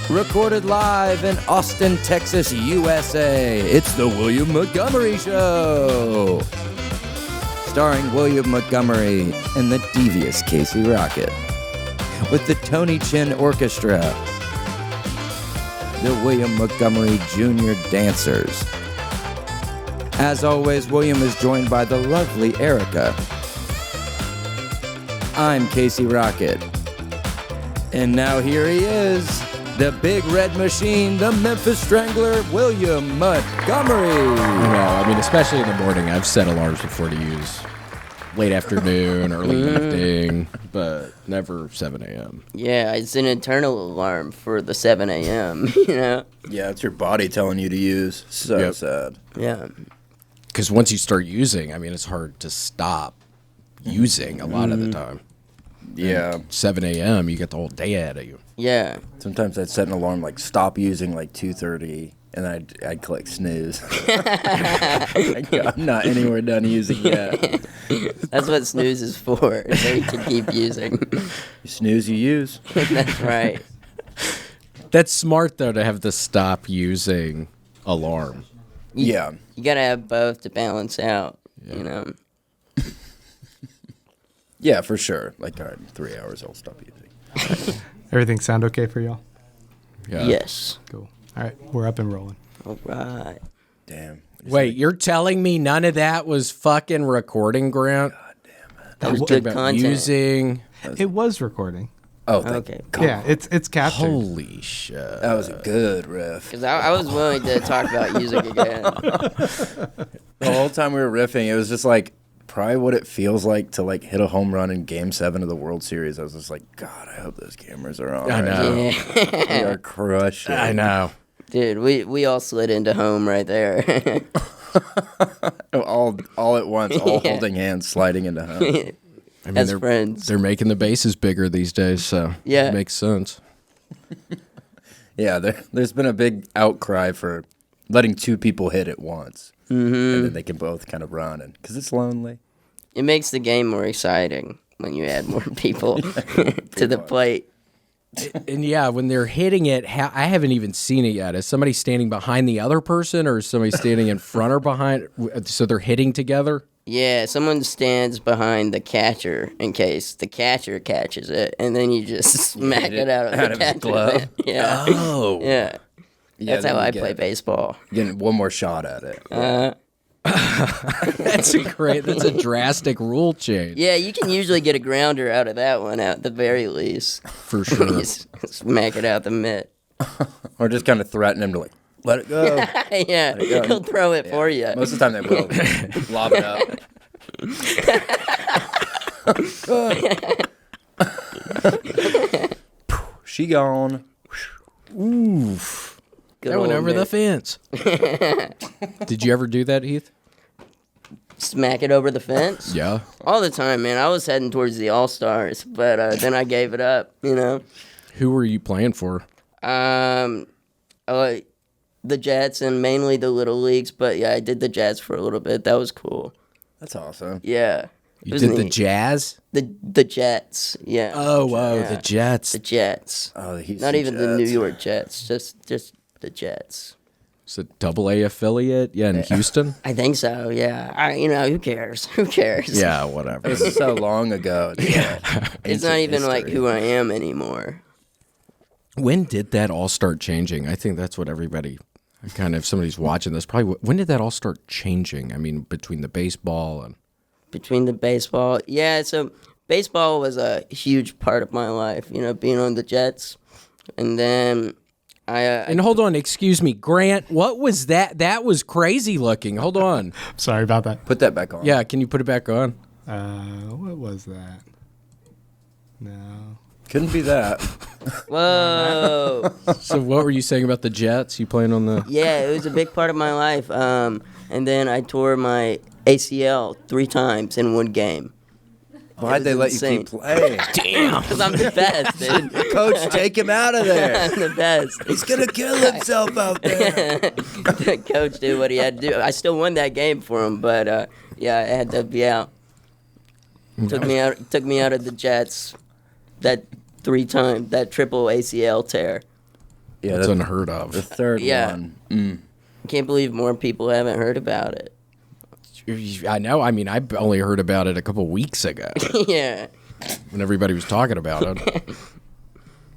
Recorded live in Austin, Texas, USA. It's the William Montgomery Show. Starring William Montgomery and the devious Casey Rocket. With the Tony Chin Orchestra. The William Montgomery Jr. Dancers. As always, William is joined by the lovely Erica. I'm Casey Rocket. And now here he is, the big red machine, the Memphis Strangler, William Montgomery. Especially in the morning, I've set alarms before to use late afternoon, early evening, but never 7 a.m. Yeah, it's an internal alarm for the 7 a.m., Yeah, it's your body telling you to use. So sad. Yeah. Because once you start using, it's hard to stop using a lot of the time. Yeah. And 7 a.m., you get the whole day out of you. Yeah. Sometimes I'd set an alarm like stop using like 2:30, and I'd click snooze. I'm not anywhere done using yet. That's what snooze is for, so you can keep using. You snooze, you use. That's right. That's smart, though, to have the stop using alarm. Yeah. You gotta have both to balance out, Yeah, for sure. Like, all right, 3 hours, I'll stop using. Everything sound okay for y'all? Yeah. Yes. Cool. All right, we're up and rolling. All right. Damn. Wait, you're telling me none of that was fucking recording, Grant? God damn it. That was Talking good about content. using. It was recording. Oh, Okay. Yeah, it's captured. Holy shit. That was a good riff. Because I was willing to talk about music again. The whole time we were riffing, it was just like probably what it feels like to like hit a home run in Game 7 of the World Series. I was just like, God, I hope those cameras are on. I know. Yeah. We are crushing. I know. Dude, we all slid into home right there. all at once, all holding hands, sliding into home. As friends. They're making the bases bigger these days, so Yeah. it makes sense. Yeah, there's been a big outcry for letting two people hit at once. And then they can both kind of run, and because it's lonely. It makes the game more exciting when you add more people to the plate. And yeah, when they're hitting it, I haven't even seen it yet. Is somebody standing behind the other person, or is somebody standing in front or behind? So they're hitting together? Yeah, someone stands behind the catcher in case the catcher catches it, and then you just smack it out of the his catcher's glove. hand. Yeah. Oh. Yeah. That's then how you I get play baseball. Getting one more shot at it. That's a drastic rule change. Yeah, you can usually get a grounder out of that one at the very least. For sure. You smack it out the mitt. Or just kind of threaten him to like, let it go. Yeah, he'll throw it for you. Most of the time they will. Lob it up. She gone. Oof. Good That went old over the mitt. fence. Did you ever do that, Heath? Smack it over the fence? Yeah. All the time, man. I was heading towards the All-Stars, but then I gave it up, Who were you playing for? The Jets and mainly the Little Leagues, but yeah, I did the Jets for a little bit. That was cool. That's awesome. Yeah. It You was did the neat. Jazz? The Jets, yeah. Oh, Yeah. the Jets. The Jets. Oh, the Houston Not even the Jets. New York Jets, just the Jets. It's a double-A affiliate? Yeah, in Houston? I think so, yeah. Who cares? Who cares? Yeah, whatever. This is so long ago. It's not even like who I am anymore. When did that all start changing? I think that's what everybody kind of, if somebody's watching this, probably, when did that all start changing? Between the baseball and... Between the baseball. Yeah, so baseball was a huge part of my life, being on the Jets. And then And hold on, excuse me, Grant, what was that? That was crazy looking. Hold on. Sorry about that. Put that back on. Yeah, can you put it back on? What was that? No. Couldn't be that. Whoa. So what were you saying about the Jets? You playing on the... Yeah, it was a big part of my life. And then I tore my ACL 3 times in one game. Why'd they let insane. you keep playing? Damn. Because I'm the best, dude. Coach, take him out of there. I'm the best. He's going to kill himself out there. The coach did what he had to do. I still won that game for him, but yeah, I had to be out. Took me out of the Jets. That 3 times, that triple ACL tear. Yeah, That's the unheard of. third Yeah. one. I can't believe more people haven't heard about it. I know. I mean, I only heard about it a couple weeks ago Yeah. when everybody was talking about it.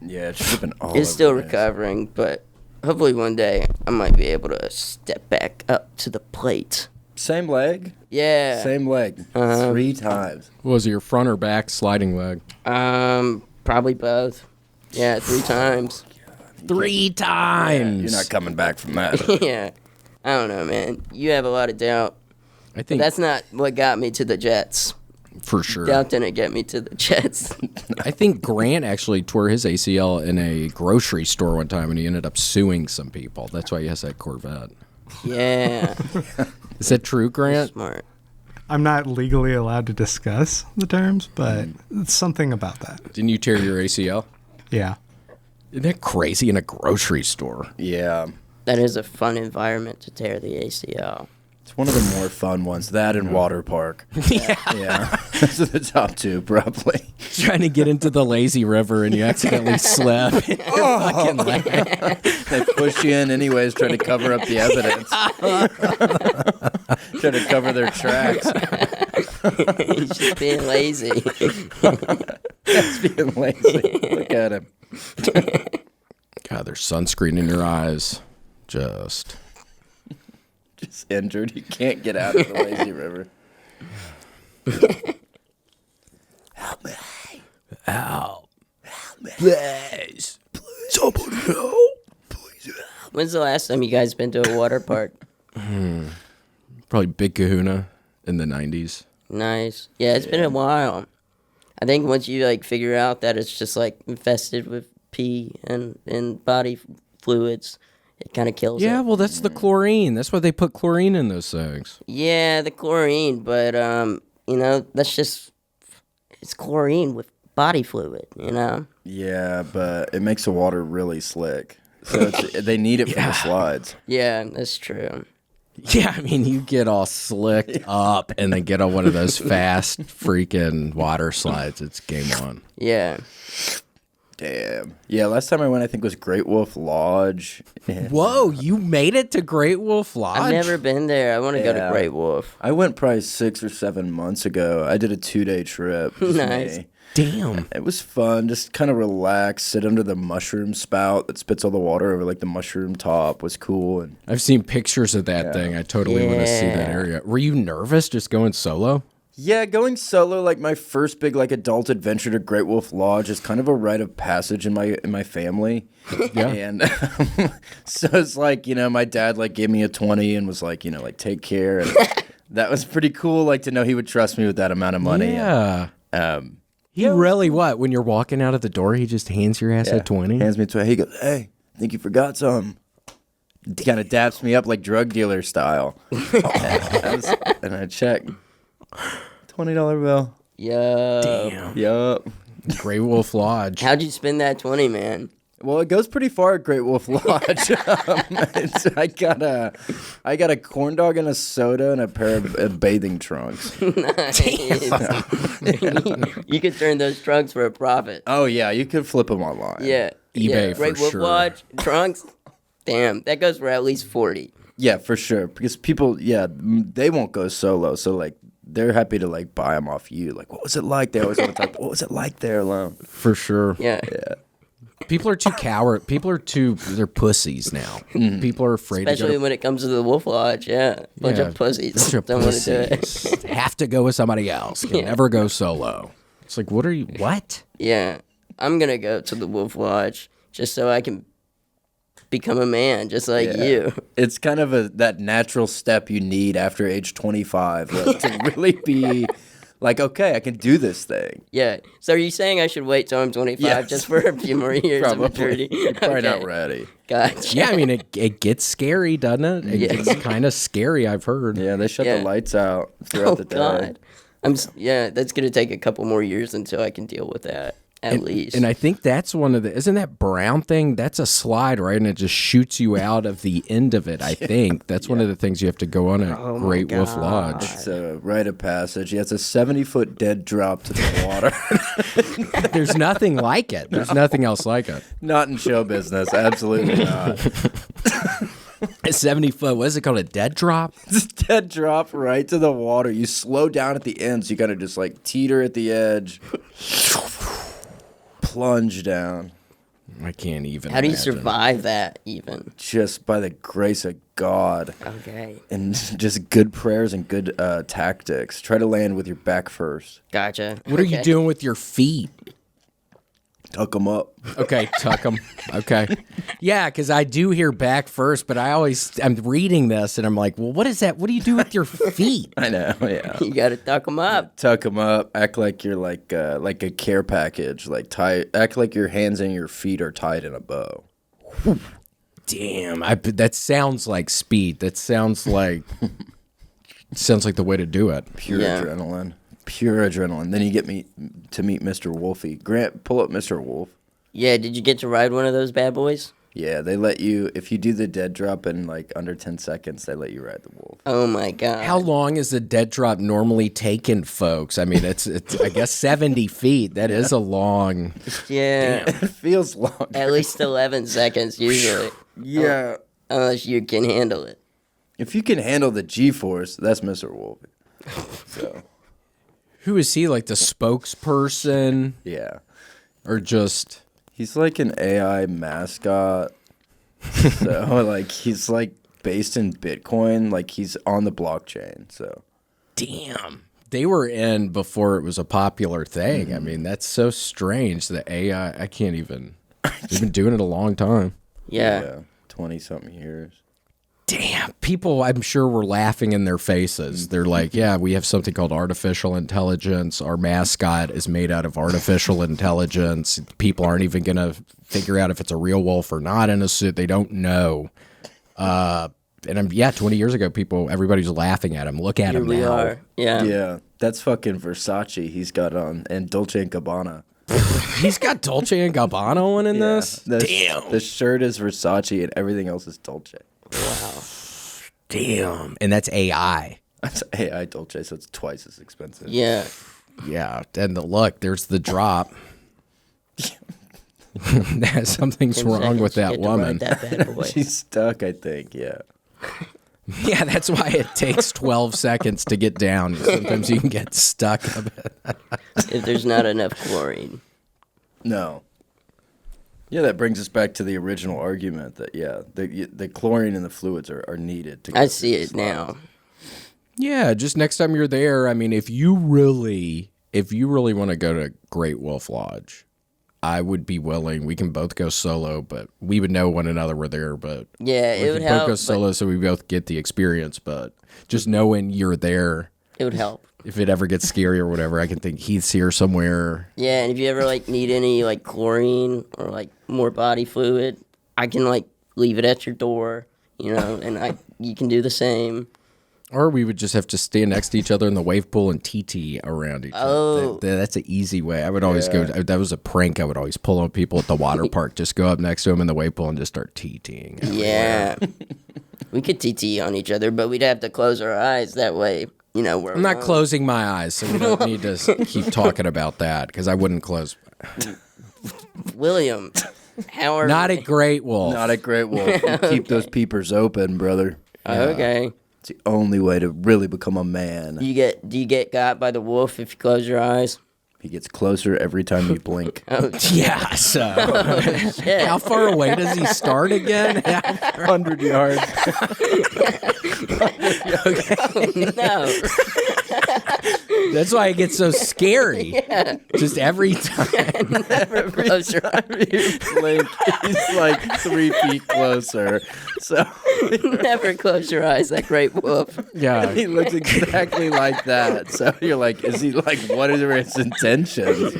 Yeah, it should have been all It's over still the place. recovering, but hopefully one day I might be able to step back up to the plate. Same leg? Yeah. Same leg. 3 times. What was it, your front or back sliding leg? Probably both. Yeah, 3 times. 3 times. You're not coming back from that. Yeah. I don't know, man. You have a lot of doubt. I think That's not what got me to the Jets. for sure. Doubt didn't get me to the Jets. I think Grant actually tore his ACL in a grocery store one time, and he ended up suing some people. That's why he has that Corvette. Yeah. Is that true, Grant? Smart. I'm not legally allowed to discuss the terms, but it's something about that. Didn't you tear your ACL? Yeah. Isn't that crazy in a grocery store? Yeah. That is a fun environment to tear the ACL. It's one of the more fun ones. That and water park. Yeah. Those are the top 2, probably. Trying to get into the lazy river and you accidentally slip. They push you in anyways, trying to cover up the evidence. Trying to cover their tracks. He's just being lazy. That's being lazy. Look at him. God, there's sunscreen in your eyes. Just Injured. You can't get out of the lazy river. Help me. Help. Please. Somebody help. Please help. When's the last time you guys been to a water park? Probably Big Kahuna in the 90s. Nice. Yeah, it's been a while. I think once you like figure out that it's just like infested with pee and body fluids, it kind of kills Yeah, it. well, that's the chlorine. That's why they put chlorine in those things. Yeah, the chlorine, but that's just it's chlorine with body fluid, you know. Yeah, but it makes the water really slick. So they need it for the slides. Yeah, that's true. Yeah, I mean, you get all slicked up and then get on one of those fast freaking water slides. It's game on. Yeah. Damn. Yeah, last time I went, I think was Great Wolf Lodge. And Whoa, you made it to Great Wolf Lodge? I've never been there. I want to go to Yeah. Great Wolf. I went probably 6 or 7 months ago. I did a 2-day trip. just Nice. me. Damn. It was fun. Just kind of relax, sit under the mushroom spout that spits all the water over like the mushroom top was cool. And I've seen pictures of that thing. I totally want to see that Yeah. area. Were you nervous just going solo? yeah, going solo, like my first big like adult adventure to Great Wolf Lodge is kind of a rite of passage in my family. Yeah. And so it's like, my dad like gave me a 20 and was like, like take care. And that was pretty cool, like to know he would trust me with that amount of money. Yeah. And, He really what? When you're walking out of the door, he just hands your ass yeah, a 20? hands me a 20. He goes, "Hey, I think you forgot something." He kind of daps me up like drug dealer style. And I check. $20 bill. Yo. Damn. Yup. Great Wolf Lodge. How'd you spend that 20, man? Well, it goes pretty far at Great Wolf Lodge. I got a corn dog and a soda and a pair of bathing trunks. Nice. You could turn those trunks for a profit. Oh yeah, you could flip them online. Yeah. eBay yeah. for Great Wolf sure. Lodge, trunks. Damn, that goes for at least 40. Yeah, for sure. Because people, they won't go solo. So like, they're happy to like buy them off you. Like, what was it like? They always want to talk. What was it like there alone? For sure. Yeah. People are too coward. They're pussies now. People are afraid to Especially go. when it comes to the Wolf Lodge, yeah. Bunch of pussies. Bunch of Don't want to do it. pussies. Have to go with somebody else. Can never go solo. It's like, what? Yeah. I'm going to go to the Wolf Lodge just so I can become a man just like you. It's kind of that natural step you need after age 25 like, to really be like, okay, I can do this thing. Yeah. So are you saying I should wait till I'm 25 Yes. just for a few more years of maturity? You're probably not Okay. ready. Gotcha. Yeah, I mean, it gets scary, doesn't it? It Yeah. gets kind of scary, I've heard. Yeah, they shut Yeah. the lights out throughout Oh, the day. God. That's going to take a couple more years until I can deal with that. at least. And I think that's one of the, isn't that brown thing? That's a slide, right? And it just shoots you out of the end of it, I think. That's one of the things you have to go on at Great Wolf Lodge. It's a rite of passage. Yeah, it's a 70-foot dead drop to the water. There's nothing like it. There's nothing else like it. Not in show business. Absolutely not. A 70-foot, what is it called? A dead drop? It's a dead drop right to the water. You slow down at the end, so you gotta just like teeter at the edge. Plunge down. I can't even. How do you imagine. survive that even? Just by the grace of God. Okay. And just good prayers and good tactics. Try to land with your back first. Gotcha. What are you doing with your feet? Tuck them up. Okay, tuck them. Okay. Yeah, because I do hear back first, but I'm reading this and I'm like, well, what is that? What do you do with your feet? I know, yeah. You gotta tuck them up. Tuck them up. Act like you're like a care package. Like act like your hands and your feet are tied in a bow. Damn, that sounds like speed. That sounds like the way to do it. Pure adrenaline. Pure adrenaline. Then you get to meet Mr. Wolfie. Grant, pull up Mr. Wolf. Yeah, did you get to ride one of those bad boys? Yeah, they let you, if you do the dead drop in like under 10 seconds, they let you ride the wolf. Oh my God. How long is the dead drop normally taken, folks? I mean, it's I guess 70 feet. That is a long. Yeah. It feels long. At least 11 seconds usually. Yeah. Unless you can handle it. If you can handle the G-force, that's Mr. Wolfie. So, Who is he? Like the spokesperson? yeah. Or just. He's like an AI mascot. So, like, he's like based in Bitcoin. Like, he's on the blockchain. So, Damn. They were in before it was a popular thing. I mean, that's so strange. The AI, I can't even. They've been doing it a long time. Yeah. 20-something years. Damn. People, I'm sure, were laughing in their faces. They're like, yeah, we have something called artificial intelligence. Our mascot is made out of artificial intelligence. People aren't even going to figure out if it's a real wolf or not in a suit. They don't know. And 20 years ago, everybody's laughing at him. Look at Here him we now. are. Yeah. Yeah. That's fucking Versace he's got on. And Dolce & Gabbana. He's got Dolce and Gabbana on in this? Damn. The shirt is Versace and everything else is Dolce. Wow. Damn. And that's AI. That's AI Dolce, so it's twice as expensive. Yeah. Yeah. And look, there's the drop. Something's 10 wrong seconds with to that get to ride woman. That bad boy. She's stuck, I think, yeah. Yeah, that's why it takes 12 seconds to get down. Sometimes you can get stuck a bit. If there's not enough chlorine. No. Yeah, that brings us back to the original argument that, yeah, the chlorine in the fluids are needed. To I go see through it the now. slides. Yeah, just next time you're there, I mean, if you really want to go to Great Wolf Lodge, I would be willing. We can both go solo, but we would know one another were there. But Yeah, we it would could both help. go solo, so we both get the experience. But just knowing you're there, It would help. if it ever gets scary or whatever, I can think Heath's here somewhere. Yeah, and if you ever need any chlorine or more body fluid, I can leave it at your door, and you can do the same. Or we would just have to stand next to each other in the wave pool and TT around each Oh. other. That's an easy way. I would always go. That was a prank I would always pull on people at the water park. Just go up next to them in the wave pool and just start TTing. Yeah. We could TT on each other, but we'd have to close our eyes. That way, we're I'm not alone. closing my eyes, so we don't need to keep talking about that because I wouldn't close. William, how are Not we? a Great Wolf. Not a great wolf. You keep those peepers open, brother. Okay. It's the only way to really become a man. Do you get got by the wolf if you close your eyes? He gets closer every time you blink. Oh, Yeah. So, shit. how far away does he start again? 100 yards. No. That's why it gets so scary. Just every time. Never close your eyes. You blink, he's like 3 feet closer. So Never close your eyes. That great wolf. Yeah. he looks exactly like that. So you're like, is he what are his intentions?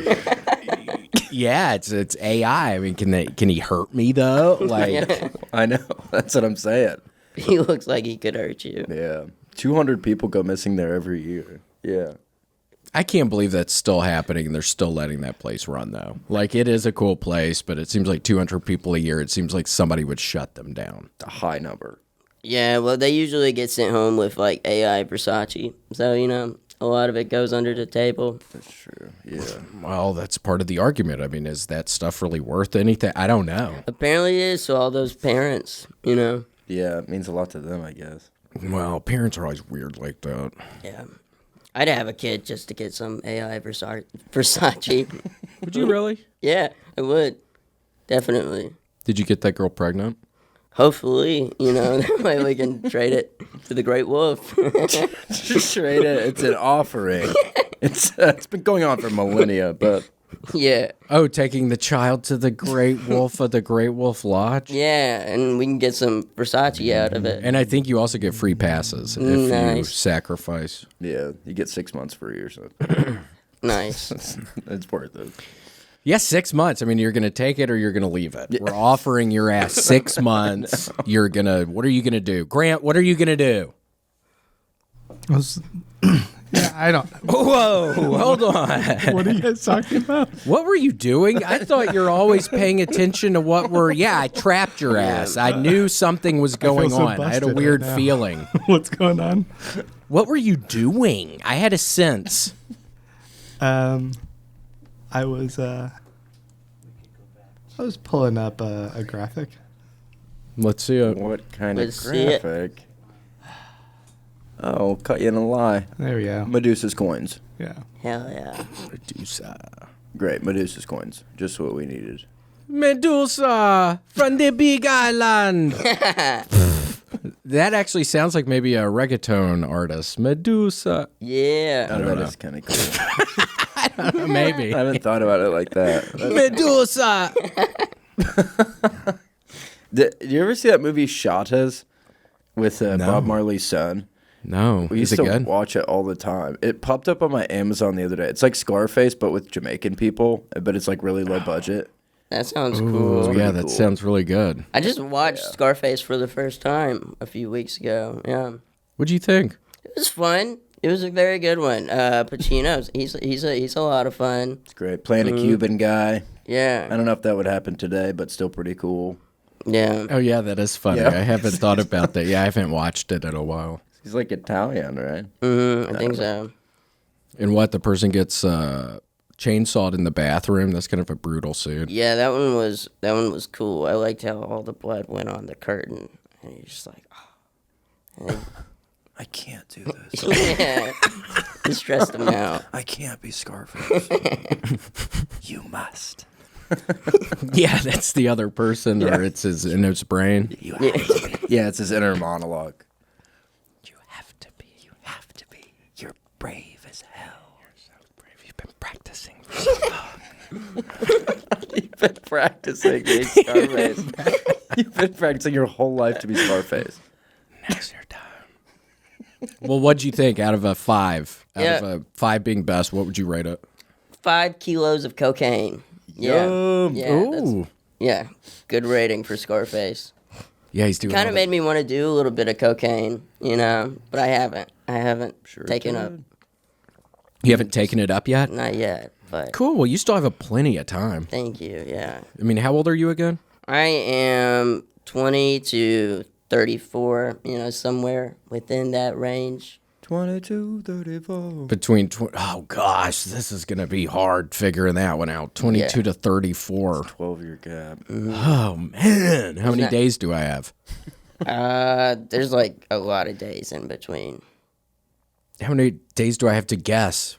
Yeah, it's AI. I mean, can he hurt me though? Like, I know. That's what I'm saying. He looks like he could hurt you. Yeah. 200 people go missing there every year. Yeah. I can't believe that's still happening and they're still letting that place run, though. Like, it is a cool place, but it seems like 200 people a year. It seems like somebody would shut them down. A high number. Yeah, well, they usually get sent home with, like, AI Versace. So, you know, a lot of it goes under the table. That's true. Yeah. Well, that's part of the argument. I mean, is that stuff really worth anything? I don't know. Apparently it is, so all those parents, you know. Yeah, it means a lot to them, I guess. Well, parents are always weird like that. Yeah. I'd have a kid just to get some AI Versace. Would you really? Yeah, I would. Definitely. Did you get that girl pregnant? Hopefully, you know, that way we can trade it to the Great Wolf. Just trade it. It's an offering. It's been going on for millennia, but Yeah. Oh, taking the child to the Great Wolf of the Great Wolf Lodge? Yeah, and we can get some Versace out of it. And I think you also get free passes if you Nice. sacrifice. yeah, you get 6 months free or something. Nice. It's worth it. Yes, 6 months. I mean, you're going to take it or you're going to leave it. We're offering your ass 6 months. You're going to, what are you going to do? Grant, what are you going to do? Yeah, I don't. Whoa, hold on. What are you guys talking about? What were you doing? I thought you're always paying attention to what we're, I trapped your ass. I knew something was going so on. I had a busted weird right now. feeling. What's going on? What were you doing? I had a sense. I was pulling up a graphic. Let's see it. What kind Let's of see it. graphic? Oh, cut you in a lie. There we go. Medusa's coins. Yeah. Hell yeah. Medusa. Great, Medusa's coins. Just what we needed. Medusa from the Big Island. That actually sounds like maybe a reggaeton artist. Medusa. Yeah. Oh, that is kind of cool. Maybe. I haven't thought about it like that. Medusa. Did you ever see that movie Shatas with Bob Marley's son? No. We Is used it to good? watch it all the time. It popped up on my Amazon the other day. It's like Scarface, but with Jamaican people, but it's like really low budget. That sounds Oh, cool. yeah, that cool. sounds really good. I just watched Scarface for the first time a few weeks ago. Yeah. What'd you think? It was fun. It was a very good one. Pacino's he's a lot of fun. It's great. Playing a Cuban guy. I Yeah. don't know if that would happen today, but still pretty cool. Yeah. Oh, yeah, that is funny. Yeah. I haven't thought about that. Yeah, I haven't watched it in a while. He's like Italian, right? I think so. And what, the person gets chainsawed in the bathroom? That's kind of a brutal scene. Yeah, that one was cool. I liked how all the blood went on the curtain, and you're just like, oh. I can't do this. Yeah. It stressed him out. I can't be Scarface. You must. Yeah, that's the other person, or it's in his brain. You have to be. Yeah, it's his inner monologue. You have to be. You have to be. You're brave as hell. You're so brave. You've been practicing for so long. You've been practicing being Scarface. You've been practicing your whole life to be Scarface. Now's your time. Well, what'd you think out of a 5? Out Yeah. of a 5 being best, what would you rate it? 5 kilos of cocaine. Yeah. Yum. Yeah. That's, Ooh. yeah. Good rating for Scarface. Yeah, he's doing Kind all of that- made me want to do a little bit of cocaine, you know, but I haven't. I haven't taken up. You haven't taken it up yet? Not yet, but Cool. Well, you still have plenty of time. thank you. Yeah. I mean, how old are you again? I am 20 to 34, you know, somewhere within that range. 22, 34. Between oh gosh, this is gonna be hard figuring that one out. 22 Yeah. to 34. 12-year gap. Oh man, how many that- days do I have? There's like a lot of days in between. How many days do I have to guess?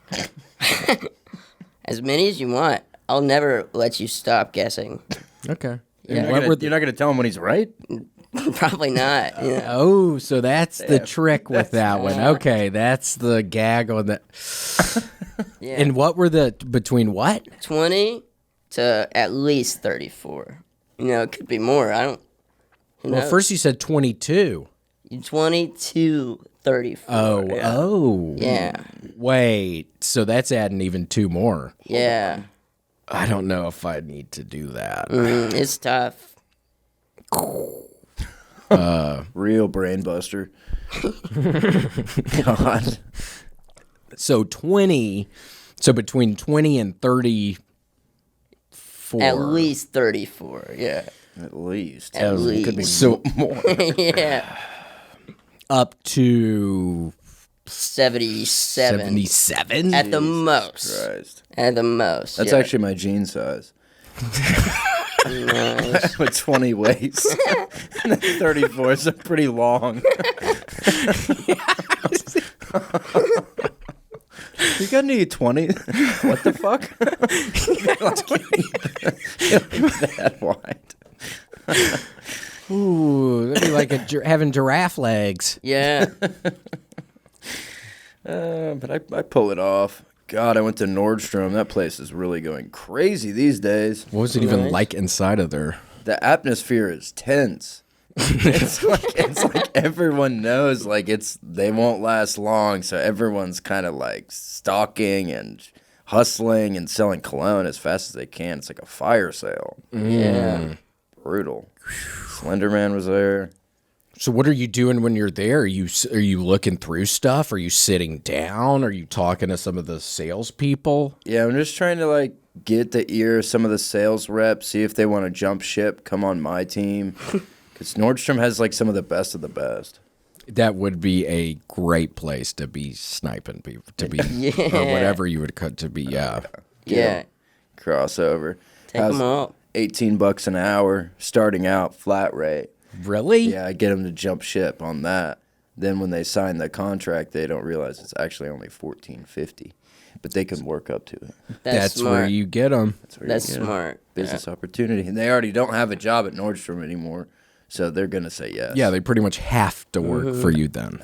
As many as you want. I'll never let you stop guessing. Okay. Yeah. And what were You're not going to tell him when he's right? Probably not. Yeah. Oh, so that's the trick with that one. Okay, that's the gag on that. Yeah. And what were the between what? 20 to at least 34. You know, it could be more. I don't. Who Well, knows? first you said 22. 20 to 34. Oh, yeah. oh. Yeah. Wait, so that's adding even 2 more. Yeah. I don't know if I need to do that. It's tough. Real brain buster. God. So 20. So between 20 and 34. At least 34. Yeah. At least. At least. Could be So more. Yeah. up to 77. 77 At the most. Christ. At the most. That's yeah. actually my jean size. Nice. With 20 waist. And then 34 is pretty long. You got any 20? What the fuck? That wide. Ooh, that'd be like having giraffe legs. Yeah. But I pull it off. God, I went to Nordstrom. That place is really going crazy these days. What was it even Nice. like inside of there? The atmosphere is tense. it's like everyone knows they won't last long, so everyone's kind of like stalking and hustling and selling cologne as fast as they can. It's like a fire sale. Yeah. Brutal. Slender Man was there. So what are you doing when you're there? Are you looking through stuff? Are you sitting down? Are you talking to some of the salespeople? Yeah, I'm just trying to like get the ear of some of the sales reps, see if they want to jump ship, come on my team. Because Nordstrom has like some of the best of the best. That would be a great place to be sniping people, to be or whatever you would cut to be. Yeah. Yeah. Crossover. Take them all. $18 an hour, starting out, flat rate. Really? Yeah, I get them to jump ship on that. Then when they sign the contract, they don't realize it's actually only $14.50, but they can work up to it. That's smart. where you get them. That's smart. Business opportunity, and they already don't have a job at Nordstrom anymore, so they're gonna say yes. Yeah, they pretty much have to work for you then.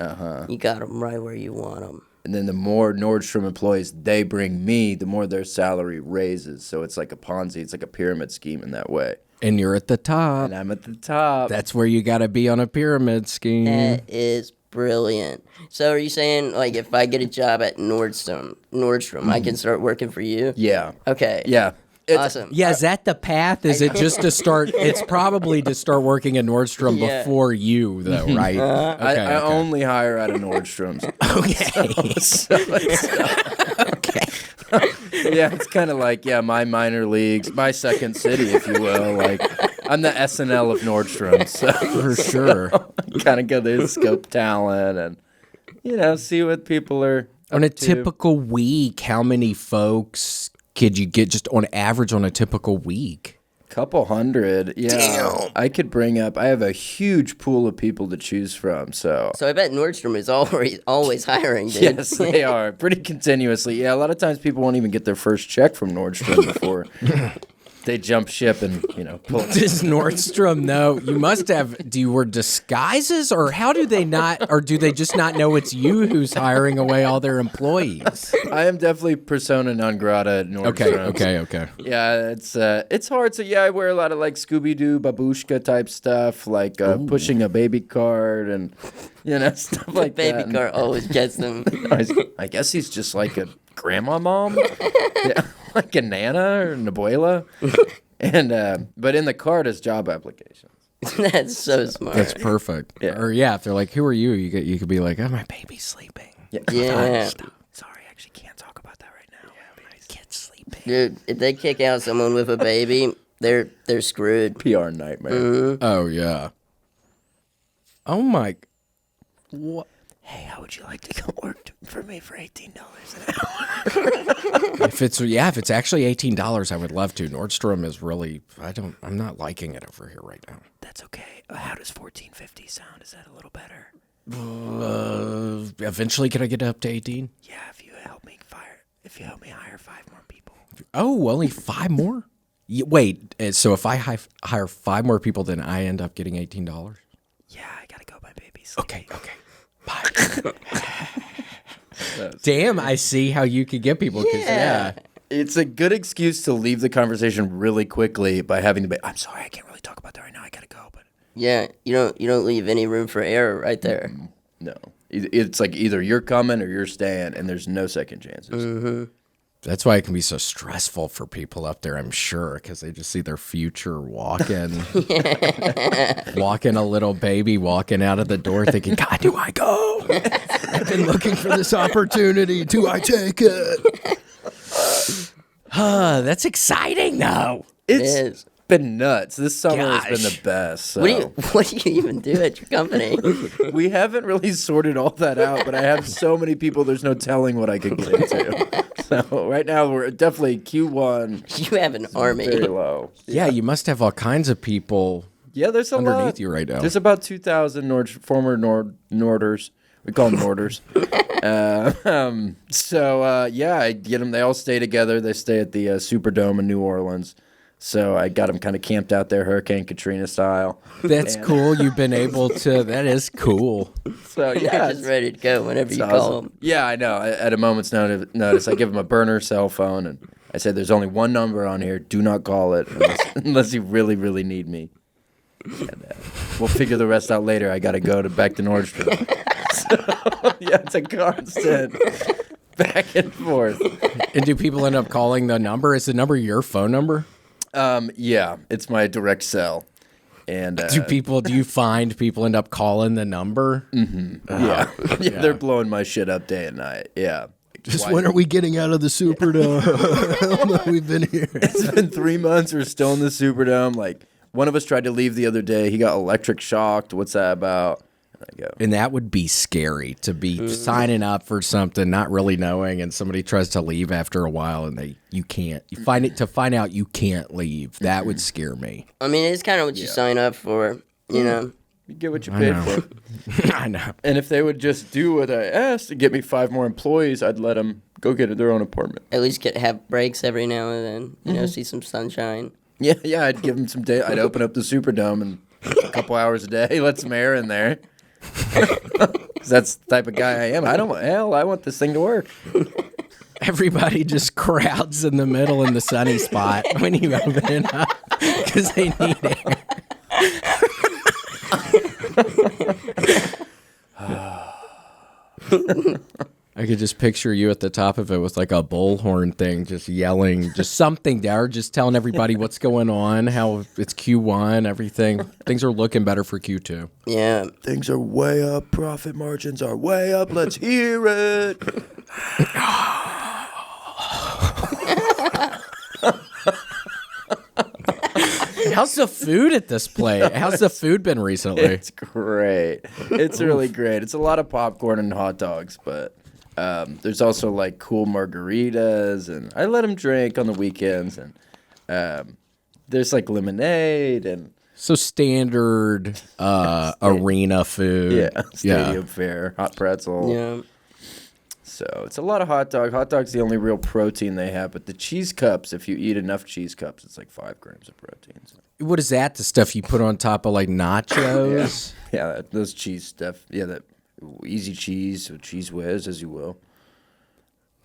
You got them right where you want them. And then the more Nordstrom employees they bring me, the more their salary raises. So it's like a Ponzi. It's like a pyramid scheme in that way. And you're at the top. And I'm at the top. That's where you got to be on a pyramid scheme. That is brilliant. So are you saying, like, if I get a job at Nordstrom, I can start working for you? Yeah. Okay. Yeah. It's, Awesome. Yeah, is that the path? Is it just to start? It's probably to start working at Nordstrom Yeah. before you, though, right? I only hire out of Nordstrom's. Okay. Yeah, it's kind of like, my minor leagues, my second city, if you will. Like, I'm the SNL of Nordstrom. So For sure. kind of go there, scope talent, and, see what people are On a up to. typical week, how many folks could you get just on average on a typical week? Couple hundred, yeah. Damn. I could bring up. I have a huge pool of people to choose from. So So I bet Nordstrom is always hiring, dude. yes, they are pretty continuously. Yeah, a lot of times people won't even get their first check from Nordstrom before they jump ship and pull it. Does Nordstrom know? You must have. Do you wear disguises, or how do they not? Or do they just not know it's you who's hiring away all their employees? I am definitely persona non grata at Nordstrom. Okay. Yeah, it's hard. So yeah, I wear a lot of like Scooby Doo, babushka type stuff, like pushing a baby cart and stuff like that. Baby car always gets them. I guess he's just like a grandma mom, yeah, like a nana or an abuela, and but in the cart is job applications. That's so smart. That's perfect. Yeah. Or if they're like, "Who are you?" You could be like, "Oh, my baby's sleeping." Yeah. Sorry, I actually can't talk about that right now. My kid's sleeping. Dude, if they kick out someone with a baby, they're screwed. PR nightmare. Oh yeah. Oh my. What? Hey, how would you like to come work for me for $18 an hour? If it's actually $18, I would love to. Nordstrom is really. I'm not liking it over here right now. That's okay. How does $14.50 sound? Is that a little better? Eventually, can I get up to 18? Yeah, if you help me hire 5 more people. Oh, only 5 more? Wait, so if I hire 5 more people, then I end up getting $18? Yeah, I gotta go. My baby's Okay. Bye. Damn, I see how you could get people. Yeah. It's a good excuse to leave the conversation really quickly by having to be. I'm sorry, I can't really talk about that right now. I gotta go, but Yeah, you don't leave any room for error right there. no, it's like either you're coming or you're staying, and there's no second chances. That's why it can be so stressful for people up there, I'm sure, because they just see their future walking, walking a little baby, walking out of the door thinking, God, do I go? I've been looking for this opportunity. Do I take it? That's exciting, though. It is. Been nuts. This summer has been Gosh. the best. So. What do you even do at your company? We haven't really sorted all that out, but I have so many people, there's no telling what I could get into. So right now, we're definitely Q1. You have an army. Very low. Yeah, you must have all kinds of people Yeah, there's a underneath lot. you right now. There's about 2,000 former Norders. We call them Norders. Yeah, I get them. They all stay together. They stay at the Superdome in New Orleans. So I got them kind of camped out there, Hurricane Katrina style. That's cool. You've been able to. That is cool. So They're yeah, just ready to go whenever you awesome. call them. Yeah, I know. At a moment's notice, I give them a burner cell phone, and I said, "There's only one number on here. Do not call it unless you really, really need me." And, we'll figure the rest out later. I got to go back to Nordstrom. So, yeah, it's a constant back and forth. And do people end up calling the number? Is the number your phone number? Yeah, it's my direct cell. And Do you find people end up calling the number? yeah, they're blowing my shit up day and night. Yeah. Just when are we getting out of the Superdome? How long have we been here? It's been 3 months. We're still in the Superdome. Like, one of us tried to leave the other day. He got electric shocked. What's that about? And I go, And that would be scary to be signing up for something, not really knowing, and somebody tries to leave after a while, and you find out you can't leave. That would scare me. I mean, it's kind of what you sign up for, you know. you get what you paid for. I know. And if they would just do what I asked and get me 5 more employees, I'd let them go get their own apartment. At least have breaks every now and then, you know, see some sunshine. Yeah, I'd give them some day. I'd open up the Superdome and a couple hours a day, let some air in there. 'Cause that's the type of guy I am. I want this thing to work. Everybody just crowds in the middle in the sunny spot when you open it up because they need air. I could just picture you at the top of it with like a bullhorn thing, just yelling, just something there, just telling everybody what's going on, how it's Q1, everything. Things are looking better for Q2. Yeah. Things are way up. Profit margins are way up. Let's hear it. How's the food at this place? How's the food been recently? It's great. It's really great. It's a lot of popcorn and hot dogs, but there's also like cool margaritas, and I let them drink on the weekends, and there's like lemonade and So standard arena food. stadium fare, hot pretzel. Yeah. So it's a lot of hot dog. Hot dog's the only real protein they have, but the cheese cups, if you eat enough cheese cups, it's like 5 grams of protein. So. What is that? The stuff you put on top of like nachos? Yeah, those cheese stuff. Yeah, that easy cheese, or cheese whiz, as you will.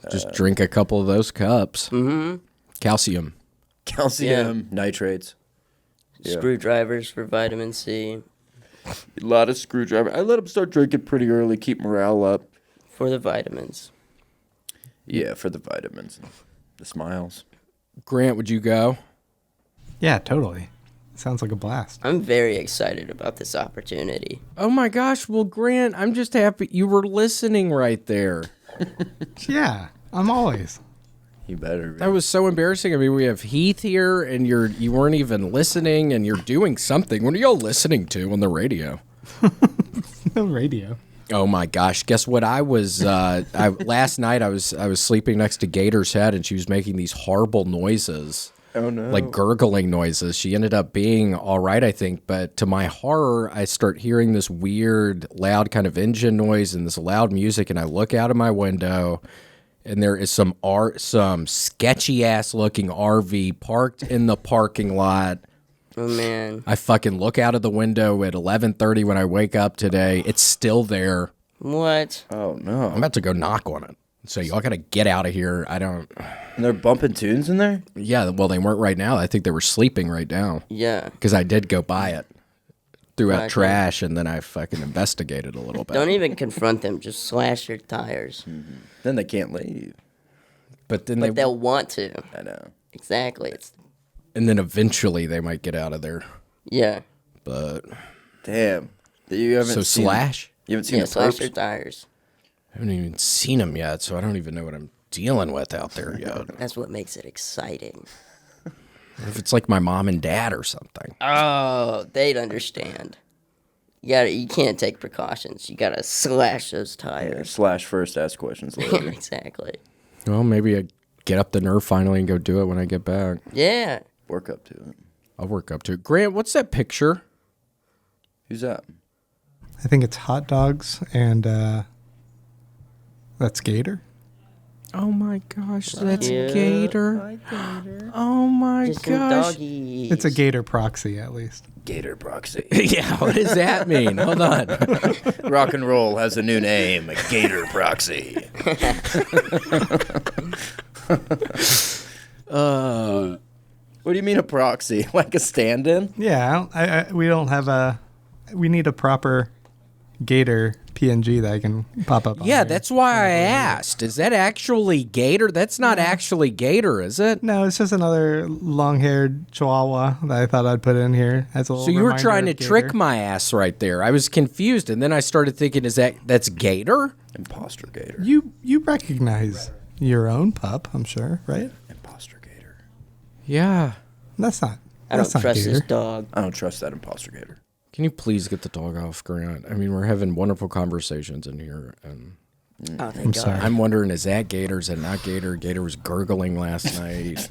Just drink a couple of those cups. Mm-hmm. Calcium. Calcium, nitrates. Yeah. Screwdrivers for vitamin C. A lot of screwdriver. I let them start drinking pretty early, keep morale up. For the vitamins. Yeah, for the vitamins and the smiles. Grant, would you go? Yeah, totally. Sounds like a blast. I'm very excited about this opportunity. Oh my gosh. Well, Grant, I'm just happy you were listening right there. Yeah, I'm always. You better be. That was so embarrassing. I mean, we have Heath here, and you weren't even listening, and you're doing something. What are y'all listening to on the radio? No radio. Oh my gosh! Guess what? I was last night. I was sleeping next to Gator's head, and she was making these horrible noises. Oh no! Like gurgling noises. She ended up being all right, I think. But to my horror, I start hearing this weird, loud kind of engine noise and this loud music, and I look out of my window, and there is some sketchy ass looking RV parked in the parking lot. Oh, man. I fucking look out of the window at 11:30 when I wake up today. It's still there. What? Oh no! I'm about to go knock on it. So y'all gotta get out of here. I don't. And they're bumping tunes in there. Yeah, well, they weren't right now. I think they were sleeping right now. Yeah. Because I did go by it, threw out Gotcha. trash, and then I fucking investigated a little bit. Don't even confront them. Just slash your tires. Then they can't leave. But then But they'll want to. I know. Exactly. and then eventually they might get out of there. Yeah. But Damn. You haven't so seen, Slash? You haven't seen Yeah, the slash perps? their tires. I haven't even seen them yet, so I don't even know what I'm dealing with out there yet. That's what makes it exciting. If it's like my mom and dad or something. Oh, they'd understand. You can't take precautions. You gotta slash those Yeah, tires. Slash first, ask questions later. Exactly. Well, maybe I get up the nerve finally and go do it when I get back. Yeah. Work up to it. I'll work up to it. Grant, what's that picture? Who's that? I think it's hot dogs and that's Gator. Oh my gosh, that's Yeah. Gator. Oh my Just some gosh. doggies. It's a Gator proxy, at least. Gator Proxy. Yeah, what does that mean? Hold on. Rock and roll has a new name, a Gator Proxy. What do you mean a proxy? Like a stand-in? Yeah, we don't have we need a proper Gator PNG that I can pop up on Yeah, here. that's why I asked. Is that actually Gator? That's not actually Gator, is it? No, it's just another long-haired Chihuahua that I thought I'd put in here as a little So you were reminder trying to of Gator. trick my ass right there. I was confused, and then I started thinking, that's Gator? Imposter Gator. You recognize your own pup, I'm sure, right? Imposter Gator. Yeah. That's not. I don't That's not trust Gator. this dog. I don't trust that Imposter Gator. Can you please get the dog off, Grant? I mean, we're having wonderful conversations in here, and Oh, thank God. sorry. I'm wondering, is that Gator? Is it not Gator? Gator was gurgling last night.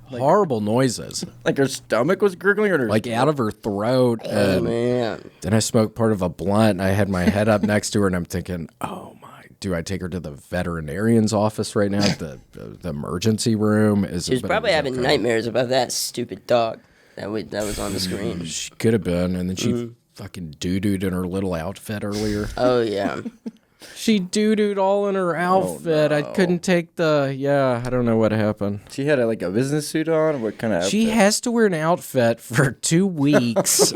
Horrible noises, Like her stomach was gurgling or her like out of her throat. Oh, And man. then I smoked part of a blunt, and I had my head up next to her, and I'm thinking, oh my, do I take her to the veterinarian's office right now? The emergency room? She was probably having nightmares about that stupid dog that was on the screen. She could have been, and then she fucking doo-dooed in her little outfit earlier. Oh, yeah. She doo-dooed all in her outfit. I couldn't take I don't know what happened. She had like a business suit on? What kind of outfit? She has to wear an outfit for 2 weeks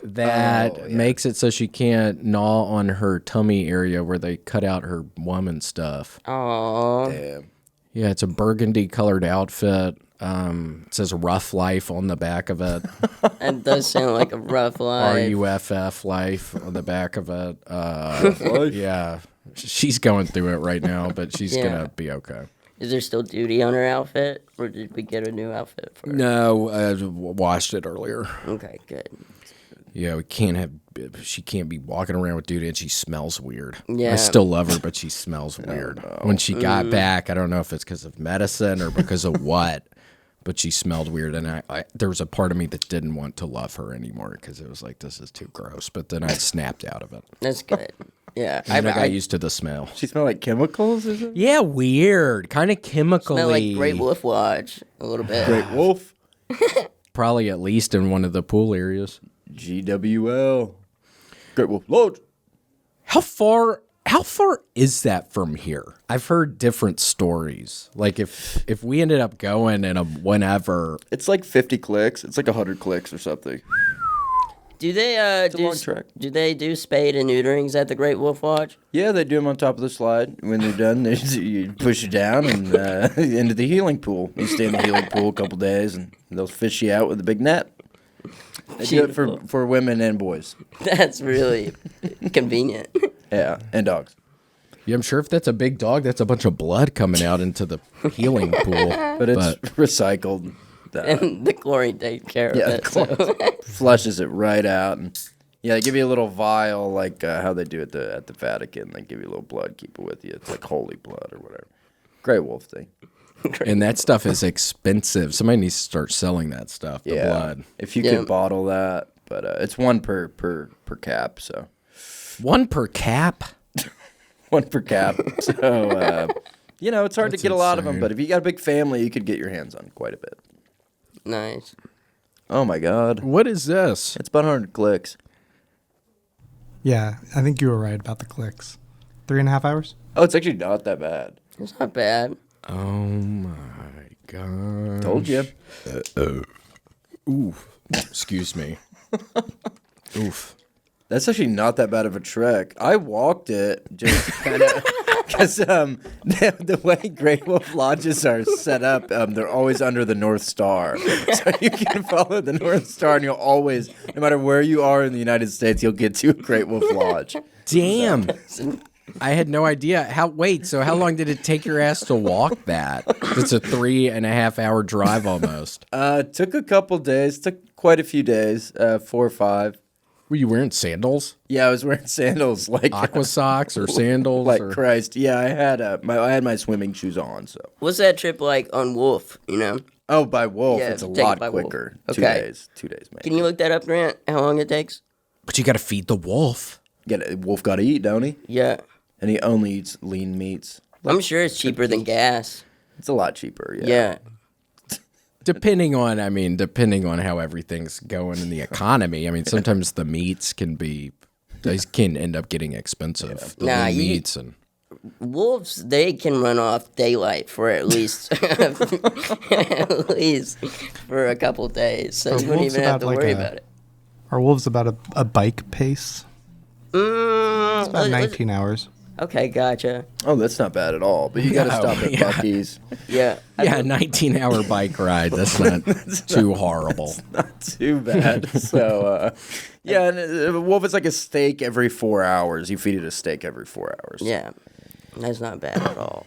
that makes it so she can't gnaw on her tummy area where they cut out her woman stuff. Aww. Damn. Yeah, it's a burgundy colored outfit. It says Rough Life on the back of it. That does sound like a rough life. RUFF Life on the back of it. Life? Yeah, she's going through it right now, but she's Yeah. going to be okay. Is there still duty on her outfit? Or did we get a new outfit for her? No, I washed it earlier. Okay, good. Yeah, she can't be walking around with duty, and she smells weird. Yeah. I still love her, but she smells weird. When she got back, I don't know if it's because of medicine or because of what, but she smelled weird, and I there was a part of me that didn't want to love her anymore because it was like, this is too gross, but then I snapped out of it. That's good. Yeah. And I got used to the smell. She smelled like chemicals or something? Yeah, weird. Kind of chemically. smell like Great Wolf Lodge a little bit. Great Wolf. Probably at least in one of the pool areas. GWL. Great Wolf Lodge. How far is that from here? I've heard different stories. Like if we ended up going in a whenever. It's like 50 clicks. It's like 100 clicks or something. Do they a long trek. do they do spade and neuterings at the Great Wolf Lodge? Yeah, they do them on top of the slide. When they're done, you push it down and into the healing pool. You stay in the healing pool a couple days, and they'll fish you out with a big net. They do it for women and boys. That's really convenient. Yeah, and dogs. Yeah, I'm sure if that's a big dog, that's a bunch of blood coming out into the healing pool. But it's recycled. And the chlorine takes care of it. So. Flushes it right out. And yeah, they give you a little vial like how they do at the Vatican. They give you a little blood, keep it with you. It's like holy blood or whatever. Great Wolf thing. And that stuff is expensive. Somebody needs to start selling that stuff, the blood. If you could bottle that. But it's one per cap, so. One per cap? One per cap. So, it's hard to get a lot of them, insane. but if you got a big family, you could get your hands on quite a bit. Nice. Oh, my God. What is this? It's about 100 clicks. Yeah, I think you were right about the clicks. 3.5 hours? Oh, it's actually not that bad. It's not bad. Oh my god. Told you. Oof. Excuse me. Oof. That's actually not that bad of a trek. I walked it just kind of Because the way Grey Wolf lodges are set up, they're always under the North Star. So you can follow the North Star, and you'll always, no matter where you are in the United States, you'll get to a Great Wolf Lodge. Damn. I had no idea. So how long did it take your ass to walk that? It's a 3.5 hour drive almost. Took a couple days. Took quite a few days, 4 or 5. Were you wearing sandals? Yeah, I was wearing sandals, like Aqua socks or sandals? like or? Christ. Yeah, I had my swimming shoes on. So What's that trip like on Wolf, you know? oh, by Wolf, Yeah, it's a take it lot by Wolf. quicker. Okay. 2 days, man. Can you look that up, Grant? How long it takes? But you got to feed the wolf. Wolf got to eat, don't he? Yeah. And he only eats lean meats. I'm sure it's cheaper than gas. It's a lot cheaper. Yeah. Yeah. Depending on how everything's going in the economy. I mean, sometimes the meats can end up getting expensive. The Nah, lean you- meats and Wolves, they can run off daylight for at least for a couple days, so Are you wouldn't wolves even have to about, like, worry a- about it. Are wolves about a bike pace? About 19 hours. Okay, gotcha. Oh, that's not bad at all. But you got to No, stop at yeah. Buc-ee's. Yeah. yeah, 19-hour bike ride. That's not too horrible. Not too bad. So, yeah, and a wolf is like a steak every 4 hours. You feed it a steak every 4 hours. Yeah. That's not bad at all.